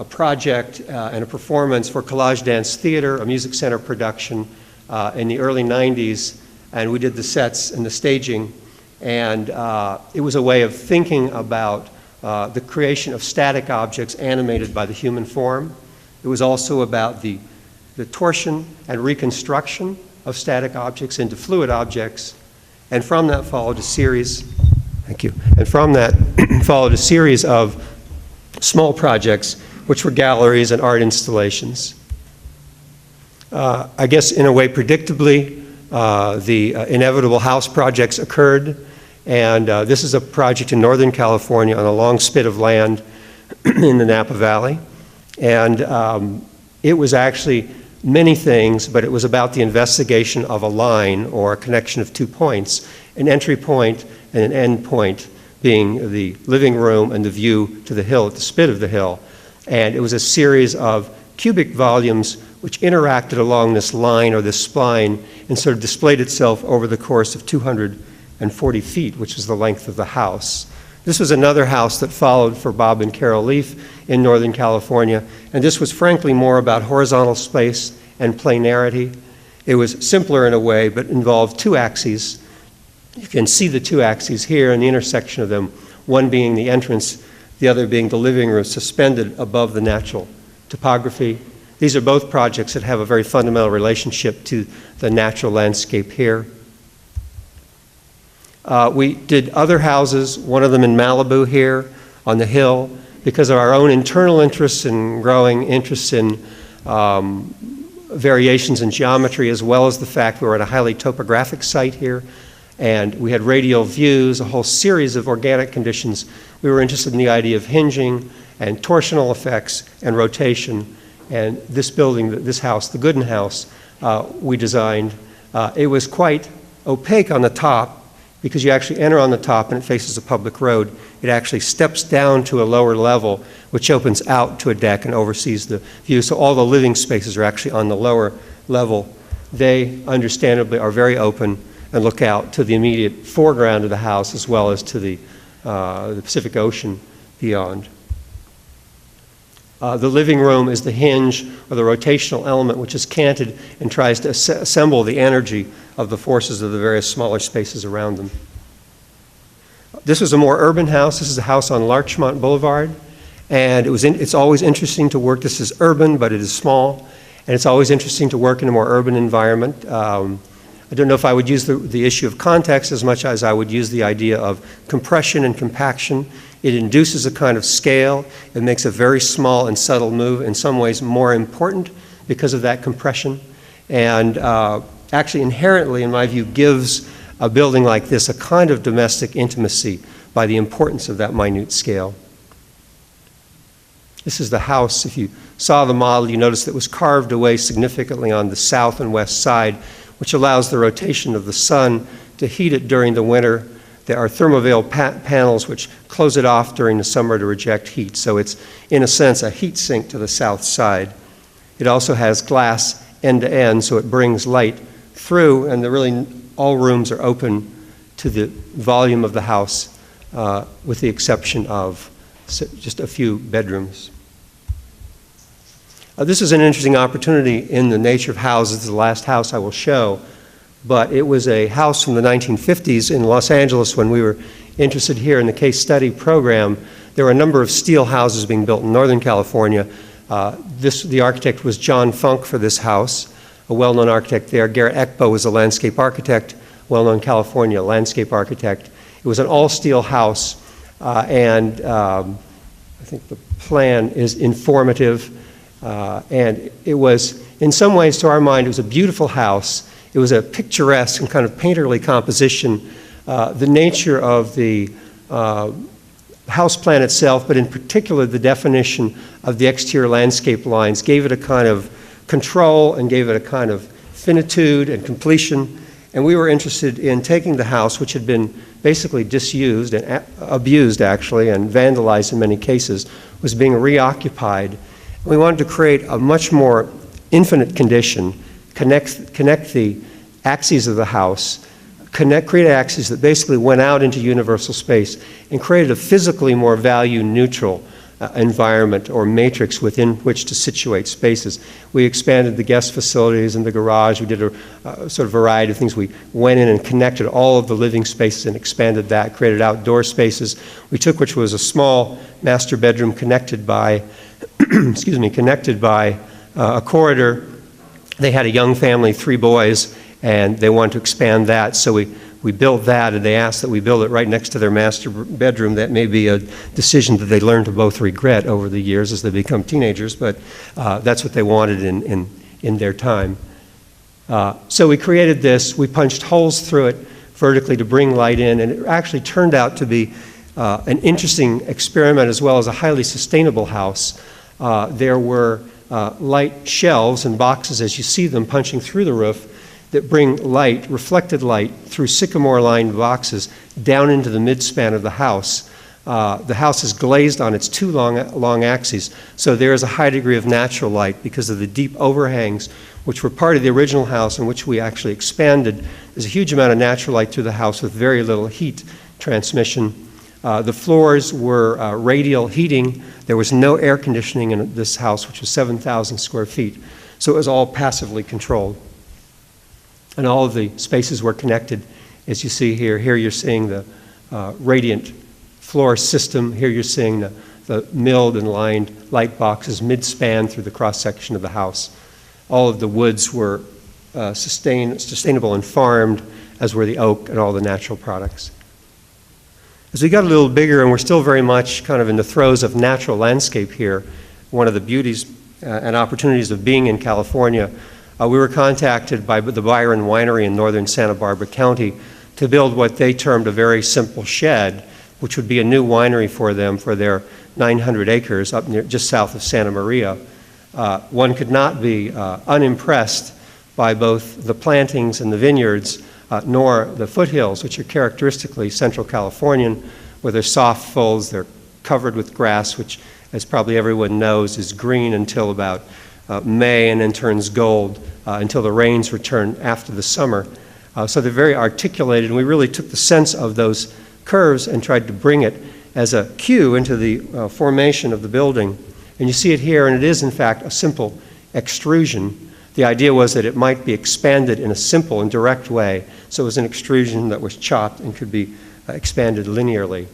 project and a performance for Collage Dance Theater, a music center production in the early 90s, and we did the sets and the staging, and it was a way of thinking about the creation of static objects animated by the human form. It was also about the torsion and reconstruction of static objects into fluid objects, and from that followed a series, thank you, and from that followed a series of small projects, which were galleries and art installations. I guess in a way, predictably, the inevitable house projects occurred, and this is a project in Northern California on a long spit of land in the Napa Valley. And it was actually many things, but it was about the investigation of a line or a connection of 2 points, an entry point and an end point being the living room and the view to the hill, at the spit of the hill. And it was a series of cubic volumes which interacted along this line or this spline and sort of displayed itself over the course of 240 feet, which is the length of the house. This was another house that followed for Bob and Carol Leaf in Northern California, and this was frankly more about horizontal space and planarity. It was simpler in a way, but involved 2 axes. You can see the 2 axes here and the intersection of them, one being the entrance, the other being the living room, suspended above the natural topography. These are both projects that have a very fundamental relationship to the natural landscape here. We did other houses, one of them in Malibu here on the hill, because of our own internal interests and growing interests in variations in geometry, as well as the fact we were at a highly topographic site here, and we had radial views, a whole series of organic conditions. We were interested in the idea of hinging and torsional effects and rotation. And this building, this house, the Gooden House, we designed. It was quite opaque on the top because you actually enter on the top and it faces a public road. It actually steps down to a lower level, which opens out to a deck and oversees the view. So all the living spaces are actually on the lower level. They, understandably, are very open and look out to the immediate foreground of the house as well as to the Pacific Ocean beyond. The living room is the hinge or the rotational element which is canted and tries to assemble the energy of the forces of the various smaller spaces around them. This was a more urban house. This is a house on Larchmont Boulevard, and it's always interesting to work. This is urban, but it is small, and it's always interesting to work in a more urban environment. I don't know if I would use the issue of context as much as I would use the idea of compression and compaction. It induces a kind of scale. It makes a very small and subtle move, in some ways more important because of that compression. And actually inherently, in my view, gives a building like this a kind of domestic intimacy by the importance of that minute scale. This is the house. If you saw the model, you notice that it was carved away significantly on the south and west side, which allows the rotation of the sun to heat it during the winter. There are thermoveil panels which close it off during the summer to reject heat. So it's, in a sense, a heat sink to the south side. It also has glass end to end, so it brings light through, and all rooms are open to the volume of the house, with the exception of just a few bedrooms. This is an interesting opportunity in the nature of houses. This is the last house I will show. But it was a house from the 1950s in Los Angeles when we were interested here in the case study program. There were a number of steel houses being built in Northern California. The architect was John Funk for this house, a well-known architect there. Garrett Ekbo was a landscape architect, well-known California landscape architect. It was an all-steel house, and I think the plan is informative. And it was, in some ways, to our mind, it was a beautiful house. It was a picturesque and kind of painterly composition. The nature of the house plan itself, but in particular the definition of the exterior landscape lines, gave it a kind of control and gave it a kind of finitude and completion. And we were interested in taking the house, which had been basically disused and abused, actually, and vandalized in many cases, was being reoccupied. We wanted to create a much more infinite condition, connect the axes of the house, create axes that basically went out into universal space and created a physically more value-neutral environment or matrix within which to situate spaces. We expanded the guest facilities and the garage. We did a sort of variety of things. We went in and connected all of the living spaces and expanded that, created outdoor spaces. We took, which was a small master bedroom connected by, connected by a corridor. They had a young family, 3 boys, and they wanted to expand that, so we built that, and they asked that we build it right next to their master bedroom. That may be a decision that they learn to both regret over the years as they become teenagers, but that's what they wanted in their time. So we created this. We punched holes through it vertically to bring light in, and it actually turned out to be an interesting experiment as well as a highly sustainable house. There were light shelves and boxes, as you see them, punching through the roof, that bring light, reflected light, through sycamore-lined boxes down into the midspan of the house. The house is glazed on its 2 long axes, so there is a high degree of natural light because of the deep overhangs, which were part of the original house and which we actually expanded. There's a huge amount of natural light through the house with very little heat transmission. The floors were radial heating. There was no air conditioning in this house, which was 7,000 square feet, so it was all passively controlled. And all of the spaces were connected, as you see here. Here you're seeing the radiant floor system. Here you're seeing the the milled and lined light boxes mid-span through the cross-section of the house. All of the woods were sustainable and farmed, as were the oak and all the natural products. As we got a little bigger, and we're still very much kind of in the throes of natural landscape here, one of the beauties and opportunities of being in California, we were contacted by the Byron Winery in northern Santa Barbara County to build what they termed a very simple shed, which would be a new winery for them for their 900 acres up near, just south of Santa Maria. One could not be unimpressed by both the plantings and the vineyards, nor the foothills, which are characteristically Central Californian, with their soft folds. They're covered with grass, which, as probably everyone knows, is green until about May and then turns gold until the rains return after the summer. So they're very articulated, and we really took the sense of those curves and tried to bring it as a cue into the formation of the building. And you see it here, and it is, in fact, a simple extrusion. The idea was that it might be expanded in a simple and direct way. So it was an extrusion that was chopped and could be expanded linearly.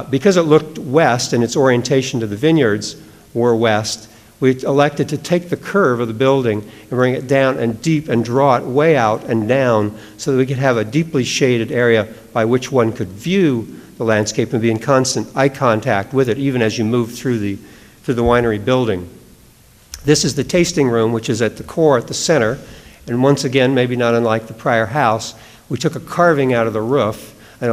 Because it looked west and its orientation to the vineyards were west, we elected to take the curve of the building and bring it down and deep and draw it way out and down so that we could have a deeply shaded area by which one could view the landscape and be in constant eye contact with it, even as you move through the winery building. This is the tasting room, which is at the core, at the center. And once again, maybe not unlike the prior house, we took a carving out of the roof, an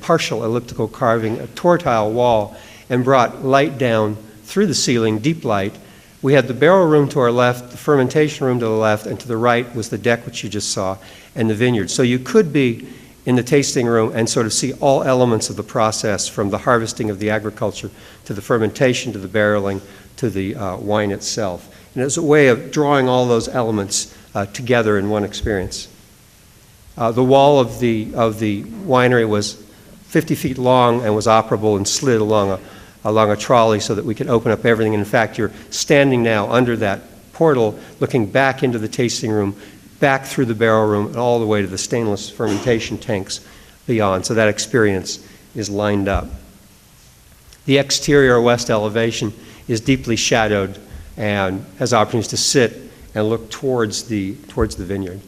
partial elliptical carving, a tortile wall, and brought light down through the ceiling, deep light. We had the barrel room to our left, the fermentation room to the left, and to the right was the deck, which you just saw, and the vineyard. So you could be in the tasting room and sort of see all elements of the process, from the harvesting of the agriculture to the fermentation to the barreling to the wine itself. And it was a way of drawing all those elements together in one experience. The wall of the winery was 50 feet long and was operable and slid along a trolley so that we could open up everything. And in fact, you're standing now under that portal looking back into the tasting room, back through the barrel room, and all the way to the stainless fermentation tanks beyond. So that experience is lined up. The exterior west elevation is deeply shadowed and has opportunities to sit and look towards the vineyard.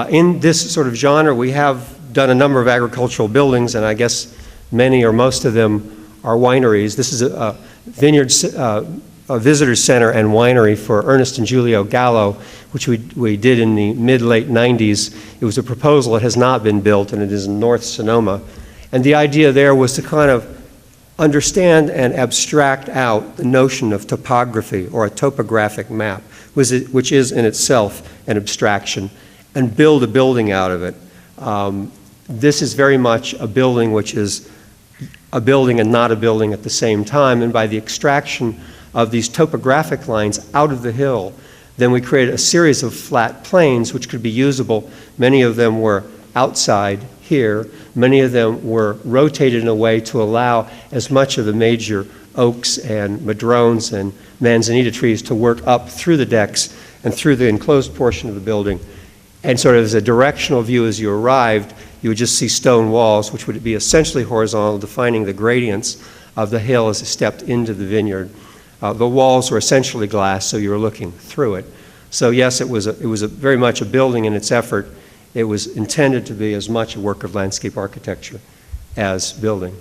In this sort of genre, we have done a number of agricultural buildings, and I guess many or most of them are wineries. This is a vineyard, a visitor center and winery for Ernest and Julio Gallo, which we did in the mid-late 90s. It was a proposal. It has not been built, and it is in North Sonoma. And the idea there was to kind of understand and abstract out the notion of topography or a topographic map, which is in itself an abstraction, and build a building out of it. This is very much a building which is a building and not a building at the same time, and by the extraction of these topographic lines out of the hill, then we created a series of flat plains which could be usable. Many of them were outside here. Many of them were rotated in a way to allow as much of the major oaks and madrones and manzanita trees to work up through the decks and through the enclosed portion of the building. And sort of as a directional view as you arrived, you would just see stone walls, which would be essentially horizontal, defining the gradients of the hill as it stepped into the vineyard. The walls were essentially glass, so you were looking through it. So yes, it was very much a building in its effort. It was intended to be as much a work of landscape architecture as building.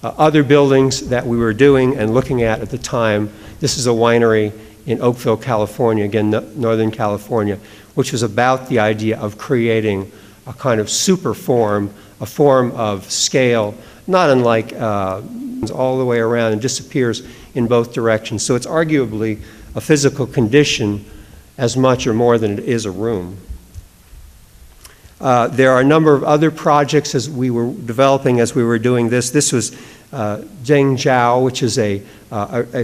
Other buildings that we were doing and looking at the time, this is a winery in Oakville, California, again, Northern California, which was about the idea of creating a kind of super form, a form of scale, not unlike all the way around and disappears in both directions. So it's arguably a physical condition as much or more than it is a room. There are a number of other projects as we were developing as we were doing this. This was Jain Cow, which is a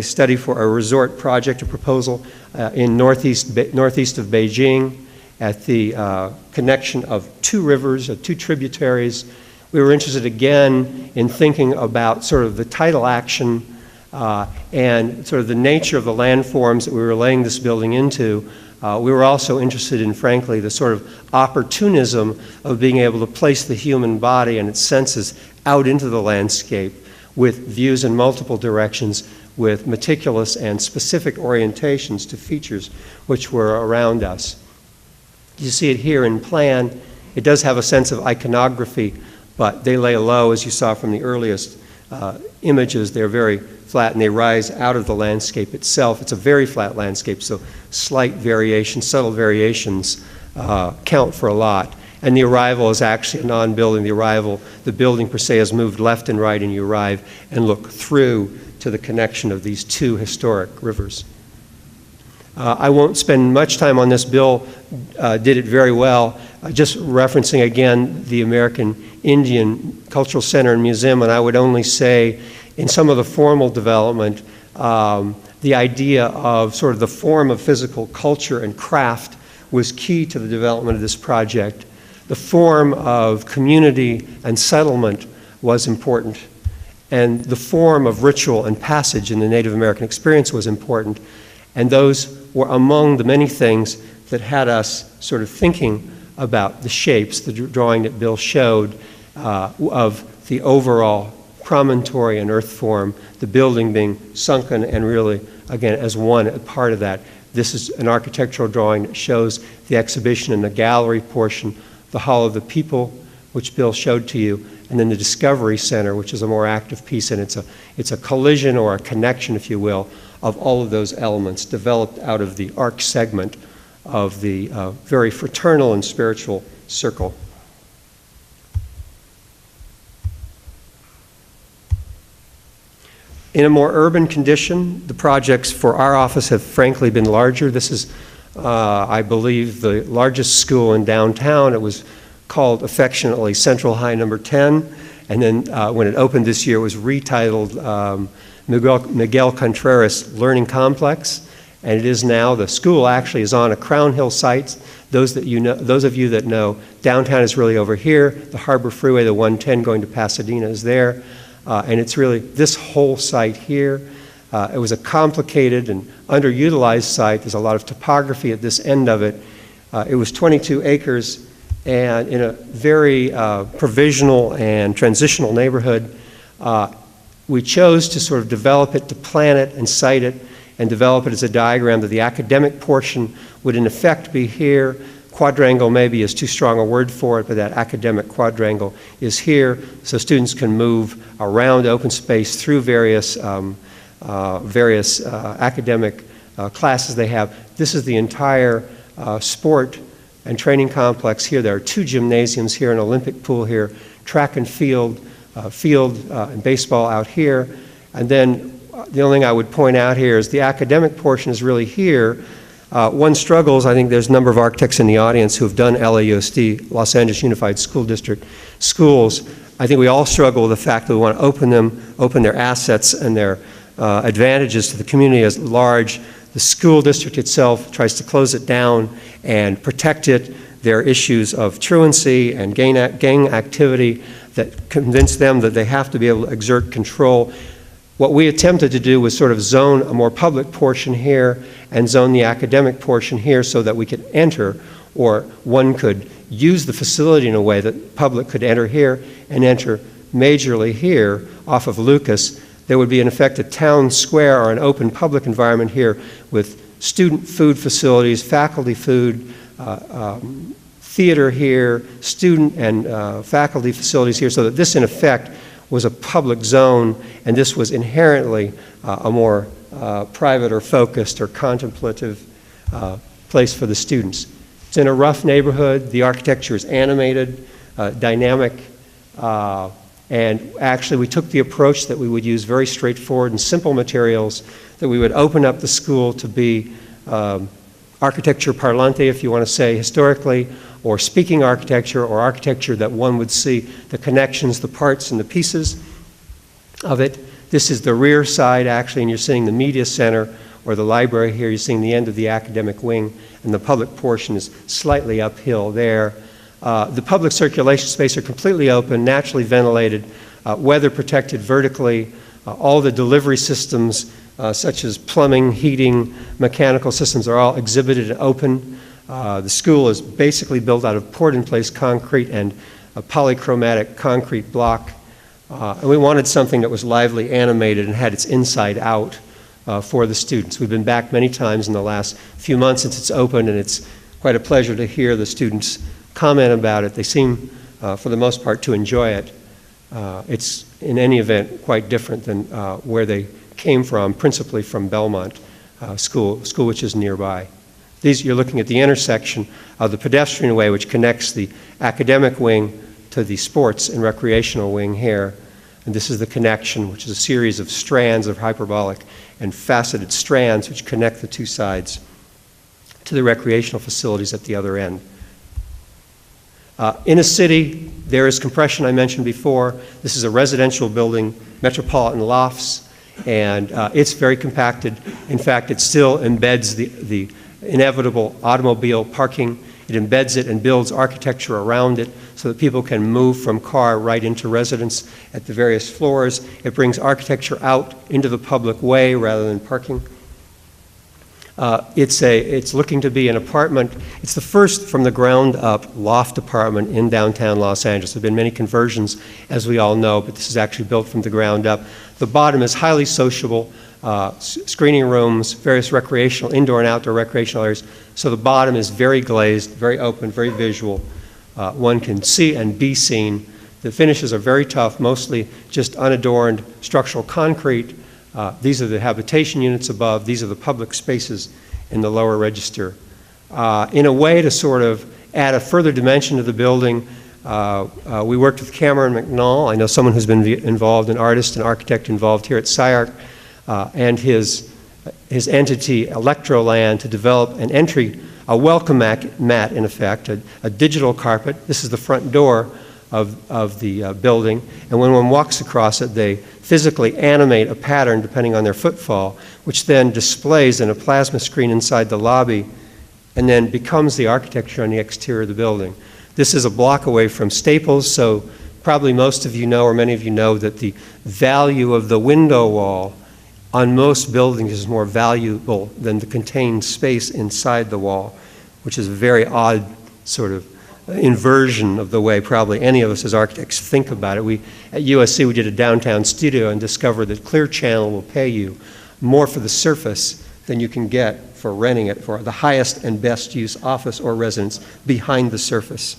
study for a resort project, a proposal in northeast of Beijing at the connection of two rivers, two tributaries. We were interested again in thinking about sort of the tidal action and sort of the nature of the landforms that we were laying this building into. We were also interested in, frankly, the sort of opportunism of being able to place the human body and its senses out into the landscape with views in multiple directions, with meticulous and specific orientations to features which were around us. You see it here in plan. It does have a sense of iconography, but they lay low, as you saw from the earliest images. They're very flat, and they rise out of the landscape itself. It's a very flat landscape, so slight variations, subtle variations count for a lot. And the arrival is actually a non-building. The building per se has moved left and right, and you arrive and look through to the connection of these two historic rivers. I won't spend much time on this. Bill did it very well. Just referencing again the American Indian Cultural Center and Museum, and I would only say in some of the formal development, the idea of sort of the form of physical culture and craft was key to the development of this project. The form of community and settlement was important, and the form of ritual and passage in the Native American experience was important, and those were among the many things that had us sort of thinking about the shapes, the drawing that Bill showed of the overall promontory and earth form, the building being sunken and really, again, as one part of that. This is an architectural drawing that shows the exhibition in the gallery portion, the Hall of the People, which Bill showed to you, and then the Discovery Center, which is a more active piece, and it's a collision or a connection, if you will, of all of those elements developed out of the arc segment of the very fraternal and spiritual circle. In a more urban condition, the projects for our office have frankly been larger. This is, I believe, the largest school in downtown. It was called affectionately Central High Number 10, and then when it opened this year, it was retitled Miguel Contreras Learning Complex, and it is now, the school actually is on a Crown Hill site. Those of you that know, downtown is really over here. The Harbor Freeway, the 110 going to Pasadena is there. And it's really this whole site here. It was a complicated and underutilized site. There's a lot of topography at this end of it. It was 22 acres and in a very provisional and transitional neighborhood. We chose to sort of develop it, to plan it and site it, and develop it as a diagram that the academic portion would in effect be here. Quadrangle maybe is too strong a word for it, but that academic quadrangle is here, so students can move around open space through various academic classes they have. This is the entire sport and training complex here. There are 2 gymnasiums here, an Olympic pool here, track and field and baseball out here. And then the only thing I would point out here is the academic portion is really here. One struggles, I think there's a number of architects in the audience who have done LAUSD, Los Angeles Unified School District schools. I think we all struggle with the fact that we want to open their assets and their advantages to the community as large. The school district itself tries to close it down and protect it. There are issues of truancy and gang activity that convince them that they have to be able to exert control. What we attempted to do was sort of zone a more public portion here and zone the academic portion here so that we could enter, or one could use the facility in a way that the public could enter here and enter majorly here off of Lucas. There would be in effect a town square or an open public environment here with student food facilities, faculty food, theater here, student and faculty facilities here, so that this in effect was a public zone, and this was inherently a more private or focused or contemplative place for the students. It's in a rough neighborhood. The architecture is animated, dynamic, and actually we took the approach that we would use very straightforward and simple materials, that we would open up the school to be architecture parlante, if you want to say, historically, or speaking architecture, or architecture that one would see the connections, the parts, and the pieces of it. This is the rear side, actually, and you're seeing the media center, or the library here. You're seeing the end of the academic wing, and the public portion is slightly uphill there. The public circulation space are completely open, naturally ventilated, weather protected vertically. All the delivery systems, such as plumbing, heating, mechanical systems, are all exhibited and open. The school is basically built out of poured-in-place concrete and a polychromatic concrete block And we wanted something that was lively, animated, and had its inside out for the students. We've been back many times in the last few months since it's opened, and it's quite a pleasure to hear the students comment about it. They seem, for the most part, to enjoy it. It's, in any event, quite different than where they came from, principally from Belmont School which is nearby. You're looking at the intersection of the pedestrian way, which connects the academic wing to the sports and recreational wing here. And this is the connection, which is a series of strands of hyperbolic and faceted strands which connect the two sides to the recreational facilities at the other end. In a city, there is compression I mentioned before. This is a residential building, Metropolitan Lofts, and it's very compacted. In fact, it still embeds the inevitable automobile parking. It embeds it and builds architecture around it so that people can move from car right into residence at the various floors. It brings architecture out into the public way rather than parking. It's looking to be an apartment. It's the first from the ground up loft apartment in downtown Los Angeles. There have been many conversions, as we all know, but this is actually built from the ground up. The bottom is highly sociable, screening rooms, various recreational, indoor and outdoor recreational areas. So the bottom is very glazed, very open, very visual. One can see and be seen. The finishes are very tough, mostly just unadorned structural concrete. These are the habitation units above. These are the public spaces in the lower register. In a way to sort of add a further dimension to the building, we worked with Cameron McNall. I know someone who's been involved, an artist and architect involved here at SCI-Arc, and his entity, Electroland, to develop a welcome mat in effect, a digital carpet. This is the front door of the building, and when one walks across it, they physically animate a pattern depending on their footfall, which then displays in a plasma screen inside the lobby and then becomes the architecture on the exterior of the building. This is a block away from Staples, so probably most of you know, or many of you know, that the value of the window wall on most buildings is more valuable than the contained space inside the wall, which is a very odd sort of inversion of the way probably any of us as architects think about it. At USC, we did a downtown studio and discovered that Clear Channel will pay you more for the surface than you can get for renting it for the highest and best use office or residence behind the surface.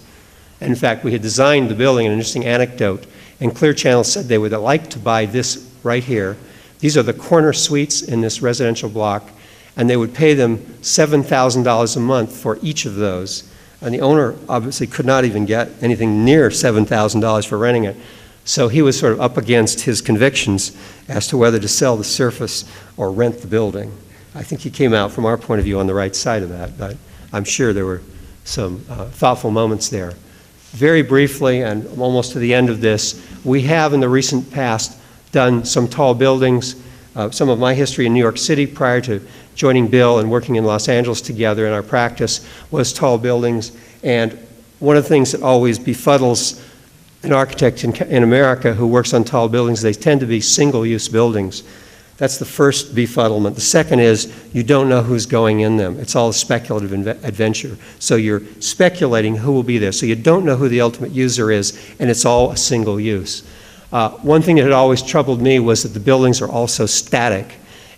And in fact, we had designed the building, an interesting anecdote, and Clear Channel said they would like to buy this right here. These are the corner suites in this residential block, and they would pay them $7,000 a month for each of those. And the owner obviously could not even get anything near $7,000 for renting it. So he was sort of up against his convictions as to whether to sell the surface or rent the building. I think he came out from our point of view on the right side of that, but I'm sure there were some thoughtful moments there. Very briefly, and almost to the end of this, we have in the recent past done some tall buildings. Some of my history in New York City prior to joining Bill and working in Los Angeles together in our practice was tall buildings. And one of the things that always befuddles an architect in America who works on tall buildings, they tend to be single-use buildings. That's the first befuddlement. The second is you don't know who's going in them. It's all a speculative adventure. So you're speculating who will be there. So you don't know who the ultimate user is, and it's all a single use. One thing that had always troubled me was that the buildings are also static.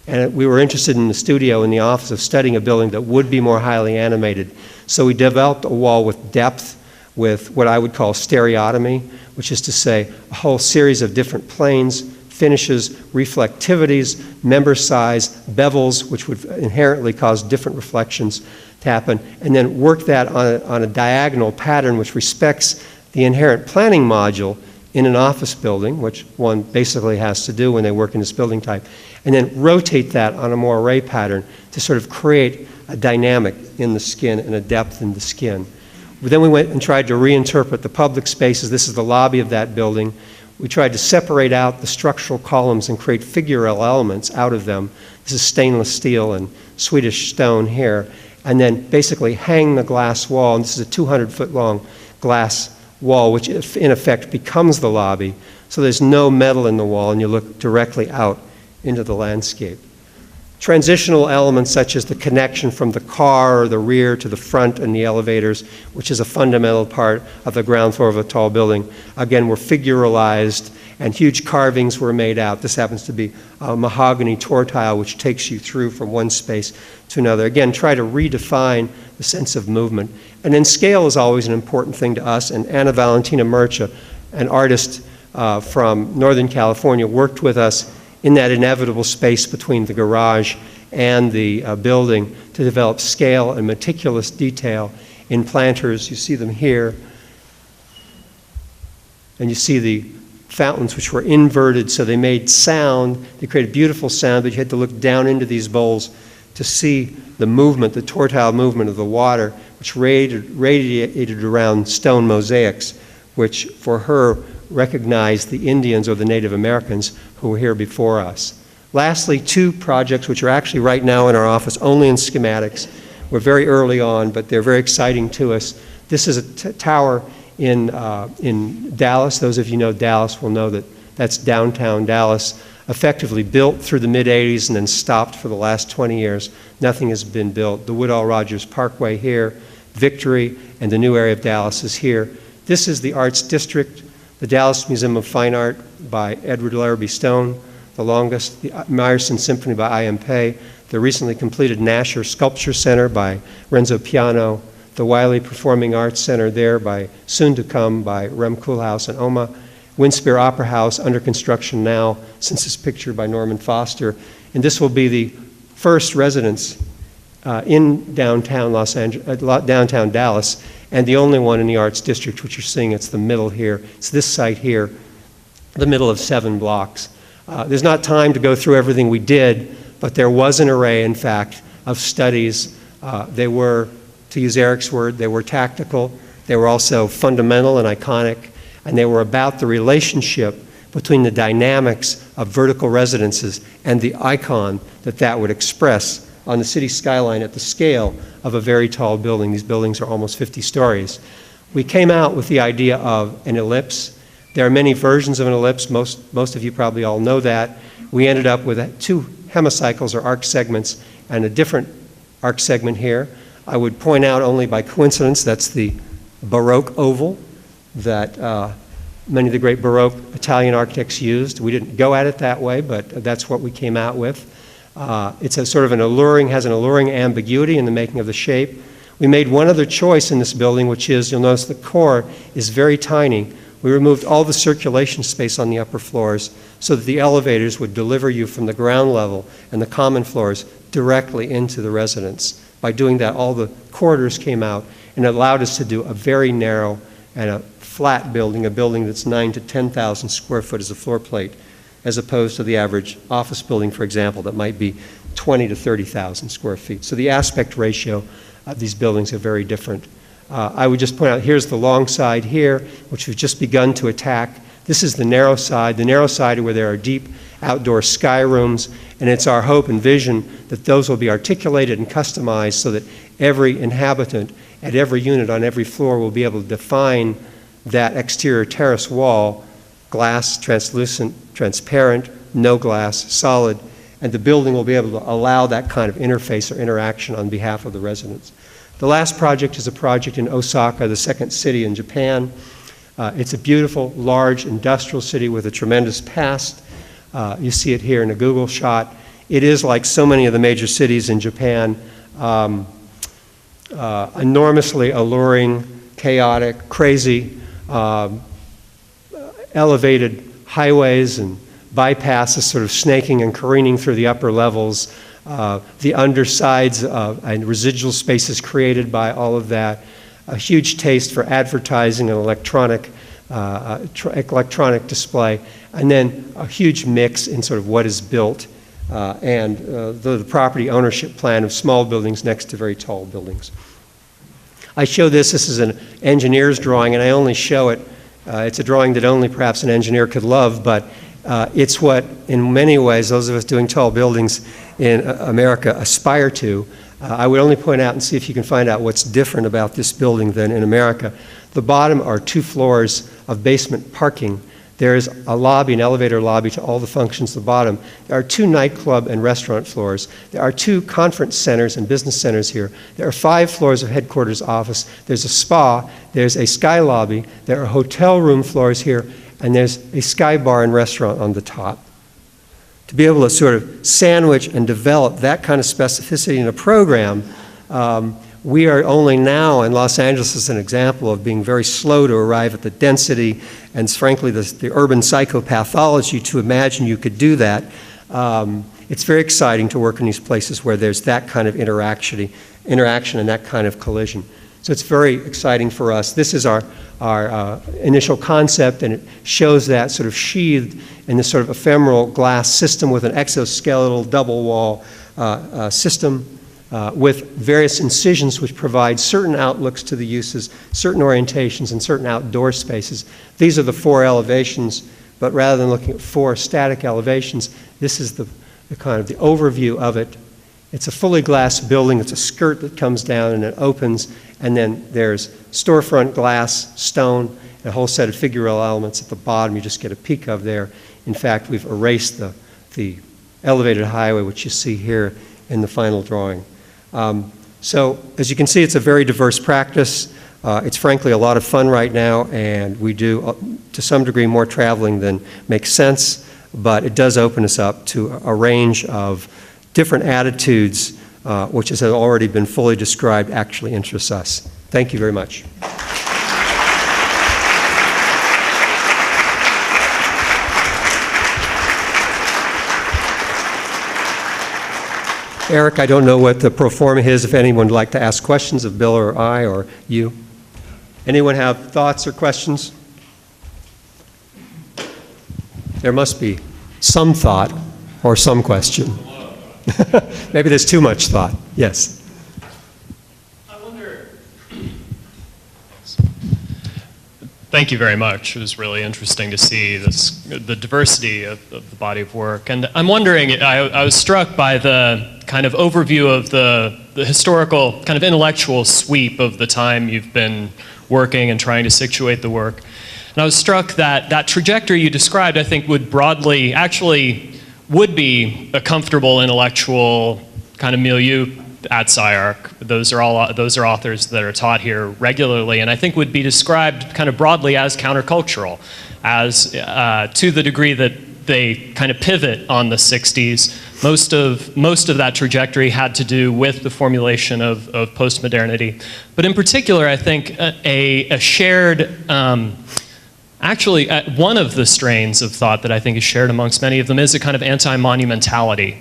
And we were interested in the studio, in the office, of studying a building that would be more highly animated. So we developed a wall with depth, with what I would call stereotomy, which is to say a whole series of different planes, finishes, reflectivities, member size, bevels, which would inherently cause different reflections to happen, and then work that on a diagonal pattern which respects the inherent planning module in an office building, which one basically has to do when they work in this building type, and then rotate that on a more array pattern to sort of create a dynamic in the skin and a depth in the skin. Then we went and tried to reinterpret the public spaces. This is the lobby of that building. We tried to separate out the structural columns and create figural elements out of them. This is stainless steel and Swedish stone here. And then basically hang the glass wall, and this is a 200-foot long glass wall, which in effect becomes the lobby. So there's no metal in the wall, and you look directly out into the landscape. Transitional elements such as the connection from the car or the rear to the front and the elevators, which is a fundamental part of the ground floor of a tall building, again, were figuralized and huge carvings were made out. This happens to be a mahogany tortile, which takes you through from one space to another. Again, try to redefine the sense of movement. And then scale is always an important thing to us, and Anna Valentina Murcha, an artist from Northern California, worked with us in that inevitable space between the garage and the building to develop scale and meticulous detail in planters. You see them here. And you see the fountains, which were inverted, so they made sound. They created beautiful sound, but you had to look down into these bowls to see the movement, the tortile movement of the water, which radiated around stone mosaics, which for her recognized the Indians or the Native Americans who were here before us. Lastly, two projects which are actually right now in our office, only in schematics. We're very early on, but they're very exciting to us. This is a tower in Dallas. Those of you who know Dallas will know that that's downtown Dallas, effectively built through the mid-'80s and then stopped for the last 20 years. Nothing has been built. The Woodall Rogers Parkway here, Victory, and the new area of Dallas is here. This is the Arts District, the Dallas Museum of Fine Art by Edward Larrabee Stone, the longest, the Meyerson Symphony by I.M. Pei, the recently completed Nasher Sculpture Center by Renzo Piano, the Wiley Performing Arts Center there by soon to come by Rem Koolhaas and OMA, Winspear Opera House under construction now since this picture by Norman Foster. And this will be the first residence in downtown downtown Dallas, and the only one in the Arts District, which you're seeing. It's the middle here. It's this site here, the middle of 7 blocks. There's not time to go through everything we did, but there was an array, in fact, of studies. They were, to use Eric's word, they were tactical. They were also fundamental and iconic, and they were about the relationship between the dynamics of vertical residences and the icon that that would express on the city skyline at the scale of a very tall building. These buildings are almost 50 stories. We came out with the idea of an ellipse. There are many versions of an ellipse. Most of you probably all know that. We ended up with 2 hemicycles or arc segments and a different arc segment here. I would point out only by coincidence that's the Baroque oval that many of the great Baroque Italian architects used. We didn't go at it that way, but that's what we came out with. It's a sort of has an alluring ambiguity in the making of the shape. We made one other choice in this building, which is, you'll notice the core is very tiny. We removed all the circulation space on the upper floors so that the elevators would deliver you from the ground level and the common floors directly into the residence. By doing that, all the corridors came out and allowed us to do a very narrow and a flat building, a building that's 9,000 to 10,000 square foot as a floor plate, as opposed to the average office building, for example, that might be 20,000 to 30,000 square feet. So the aspect ratio of these buildings are very different. I would just point out, here's the long side here, which we've just begun to attack. This is the narrow side where there are deep outdoor sky rooms, and it's our hope and vision that those will be articulated and customized so that every inhabitant at every unit on every floor will be able to define that exterior terrace wall, glass, translucent, transparent, no glass, solid, and the building will be able to allow that kind of interface or interaction on behalf of the residents. The last project is a project in Osaka, the second city in Japan. It's a beautiful, large industrial city with a tremendous past. You see it here in a Google shot. It is, like so many of the major cities in Japan, enormously alluring, chaotic, crazy, elevated highways and bypasses sort of snaking and careening through the upper levels, the undersides and residual spaces created by all of that, a huge taste for advertising and electronic display, and then a huge mix in sort of what is built and the property ownership plan of small buildings next to very tall buildings. I show this is an engineer's drawing, and I only show it. It's a drawing that only perhaps an engineer could love, but it's what, in many ways, those of us doing tall buildings in America aspire to. I would only point out and see if you can find out what's different about this building than in America. The bottom are 2 floors of basement parking. There is a lobby, an elevator lobby to all the functions at the bottom. There are 2 nightclub and restaurant floors. There are 2 conference centers and business centers here. There are 5 floors of headquarters office. There's a spa. There's a sky lobby. There are hotel room floors here. and there's a sky bar and restaurant on the top. To be able to sort of sandwich and develop that kind of specificity in a program, we are only now in Los Angeles as an example of being very slow to arrive at the density and frankly the urban psychopathology to imagine you could do that. It's very exciting to work in these places where there's that kind of interaction and that kind of collision. So it's very exciting for us. This is our initial concept, and it shows that sort of sheathed in this sort of ephemeral glass system with an exoskeletal double wall system with various incisions which provide certain outlooks to the uses, certain orientations, and certain outdoor spaces. These are the 4 elevations, but rather than looking at 4 static elevations, this is the kind of the overview of it. It's a fully glass building. It's a skirt that comes down and it opens, and then there's storefront glass, stone, and a whole set of figural elements at the bottom you just get a peek of there. In fact, we've erased the elevated highway, which you see here in the final drawing. So as you can see, it's a very diverse practice. It's frankly a lot of fun right now, and we do, to some degree, more traveling than makes sense, but it does open us up to a range of different attitudes, which has already been fully described, actually interests us. Thank you very much. Eric, I don't know what the pro forma is, if anyone would like to ask questions of Bill or I or you. Anyone have thoughts or questions? There must be some thought or some question. Maybe there's too much thought. Yes. I wonder. Thank you very much. It was really interesting to see the diversity of the body of work. And I'm wondering, I was struck by the kind of overview of the historical, kind of intellectual sweep of the time you've been working and trying to situate the work. And I was struck that that trajectory you described, I think, would broadly, actually would be a comfortable intellectual kind of milieu at SCI-Arc. Those are authors that are taught here regularly, and I think would be described kind of broadly as countercultural, as to the degree that they kind of pivot on the 60s. Most of that trajectory had to do with the formulation of postmodernity. But in particular, I think a shared, actually, one of the strains of thought that I think is shared amongst many of them is a kind of anti-monumentality,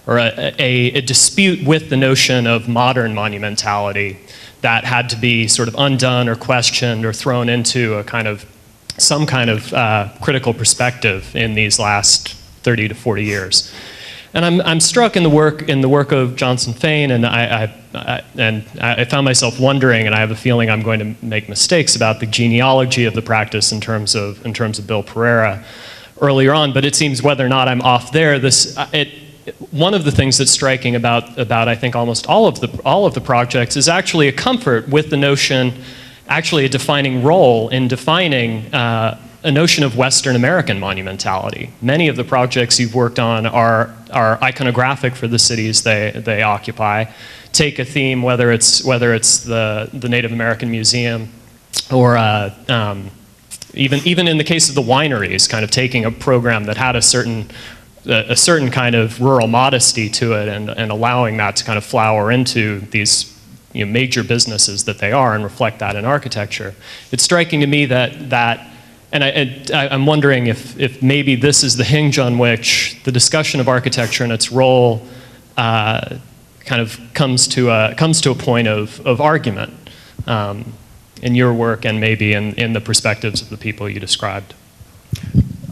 or a dispute with the notion of modern monumentality that had to be sort of undone or questioned or thrown into a kind of some kind of critical perspective in these last 30 to 40 years. And I'm struck in the work of Johnson Fain, and I found myself wondering, and I have a feeling I'm going to make mistakes about the genealogy of the practice in terms of Bill Pereira earlier on. But it seems, whether or not I'm off there, one of the things that's striking about I think almost all of the projects is actually a comfort with the notion, actually a defining role in defining a notion of Western American monumentality. Many of the projects you've worked on are iconographic for the cities they occupy. Take a theme, whether it's the Native American Museum, or even in the case of the wineries, kind of taking a program that had a certain kind of rural modesty to it, and allowing that to kind of flower into these major businesses that they are, and reflect that in architecture. It's striking to me that and I'm wondering if maybe this is the hinge on which the discussion of architecture and its role kind of comes to a point of argument in your work, and maybe in the perspectives of the people you described.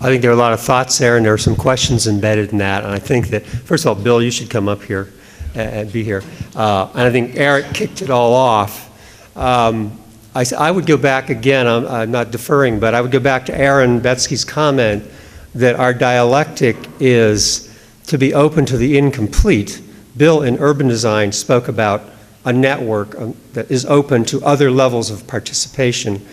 I think there are a lot of thoughts there, and there are some questions embedded in that. And I think that, first of all, Bill, you should come up here and be here. And I think Eric kicked it all off. I would go back again, I'm not deferring, but I would go back to Aaron Betsky's comment that our dialectic is to be open to the incomplete. Bill in urban design spoke about a network that is open to other levels of participation.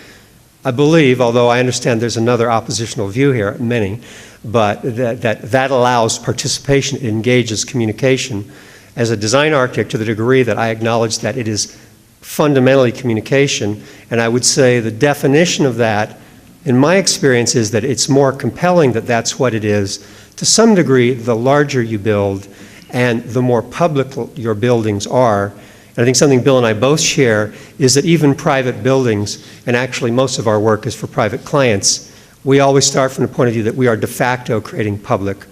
I believe, although I understand there's another oppositional view here, many, but that allows participation, it engages communication. As a design architect, to the degree that I acknowledge that it is fundamentally communication, and I would say the definition of that in my experience, is that it's more compelling that that's what it is. To some degree, the larger you build and the more public your buildings are. And I think something Bill and I both share is that even private buildings, and actually most of our work is for private clients, we always start from the point of view that we are de facto creating public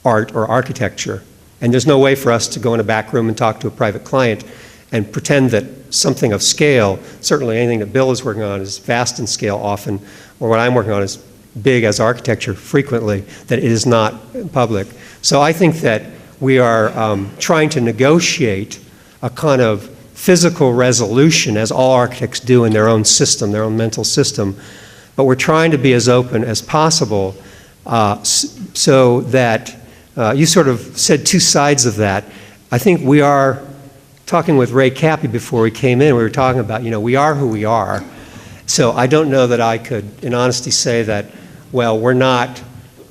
art or architecture. And there's no way for us to go in a back room and talk to a private client and pretend that something of scale, certainly anything that Bill is working on is vast in scale often, or what I'm working on is big as architecture frequently, that it is not public. So I think that we are trying to negotiate a kind of physical resolution, as all architects do in their own system, their own mental system, but we're trying to be as open as possible so that you sort of said two sides of that. I think we are talking with Ray Cappy before we came in. We were talking about, we are who we are. So I don't know that I could, in honesty, say that, well, we're not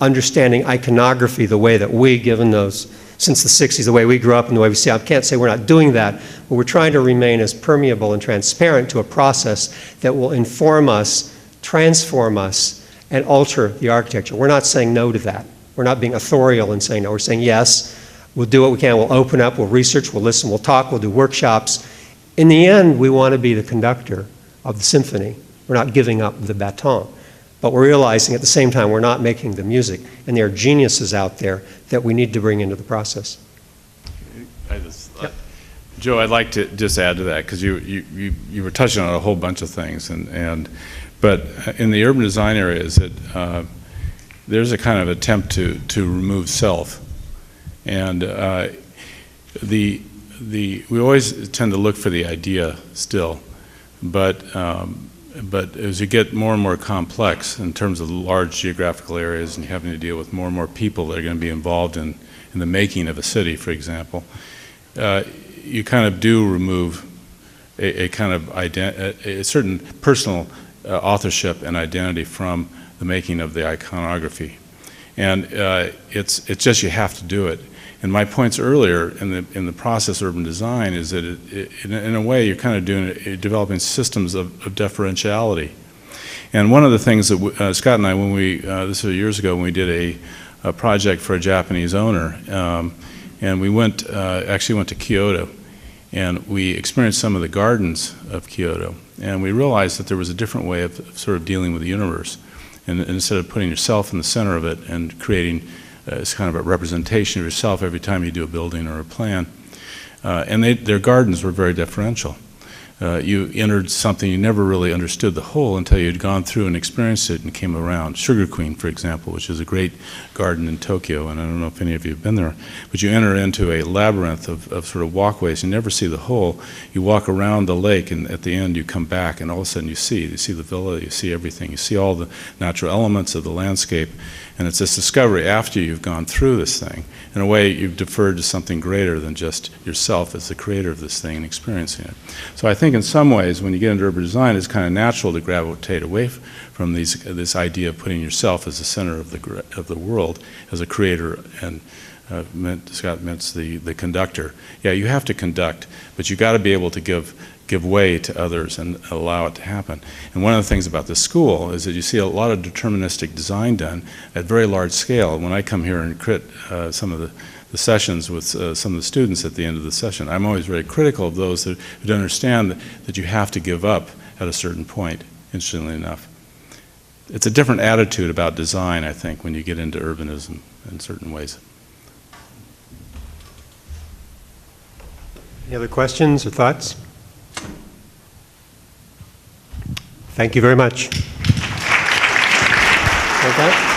understanding iconography the way that we, given those, since the 60s, the way we grew up and the way we see it. I can't say we're not doing that, but we're trying to remain as permeable and transparent to a process that will inform us, transform us, and alter the architecture. We're not saying no to that. We're not being authorial and saying no. We're saying yes, we'll do what we can. We'll open up, we'll research, we'll listen, we'll talk, we'll do workshops. In the end, we want to be the conductor of the symphony. We're not giving up the baton. But we're realizing at the same time we're not making the music. And there are geniuses out there that we need to bring into the process. Joe, I'd like to just add to that, because you were touching on a whole bunch of things. But in the urban design areas, there's a kind of attempt to remove self. And we always tend to look for the idea still, but as you get more and more complex in terms of large geographical areas and you're having to deal with more and more people that are going to be involved in the making of a city, for example, you kind of do remove a kind of a certain personal authorship and identity from the making of the iconography. And it's just you have to do it. And my points earlier in the process of urban design is that in a way you're kind of developing systems of differentiality. And one of the things that Scott and I, when this was years ago, when we did a project for a Japanese owner, and we actually went to Kyoto, and we experienced some of the gardens of Kyoto, and we realized that there was a different way of sort of dealing with the universe. And instead of putting yourself in the center of it and creating it's kind of a representation of yourself every time you do a building or a plan. And their gardens were very differential. You entered something, you never really understood the whole until you'd gone through and experienced it and came around. Sugar Queen, for example, which is a great garden in Tokyo, and I don't know if any of you have been there, but you enter into a labyrinth of sort of walkways. You never see the whole. You walk around the lake, and at the end you come back, and all of a sudden you see the villa, you see everything. You see all the natural elements of the landscape, and it's this discovery after you've gone through this thing. In a way, you've deferred to something greater than just yourself as the creator of this thing and experiencing it. So I think in some ways, when you get into urban design, it's kind of natural to gravitate away from this idea of putting yourself as the center of the world, as a creator, and Scott meant the conductor. Yeah, you have to conduct, but you got to be able to give way to others and allow it to happen. And one of the things about the school is that you see a lot of deterministic design done at very large scale. When I come here and crit some of the sessions with some of the students at the end of the session, I'm always very critical of those that don't understand that you have to give up at a certain point, interestingly enough. It's a different attitude about design, I think, when you get into urbanism in certain ways. Any other questions or thoughts? Thank you very much. Okay.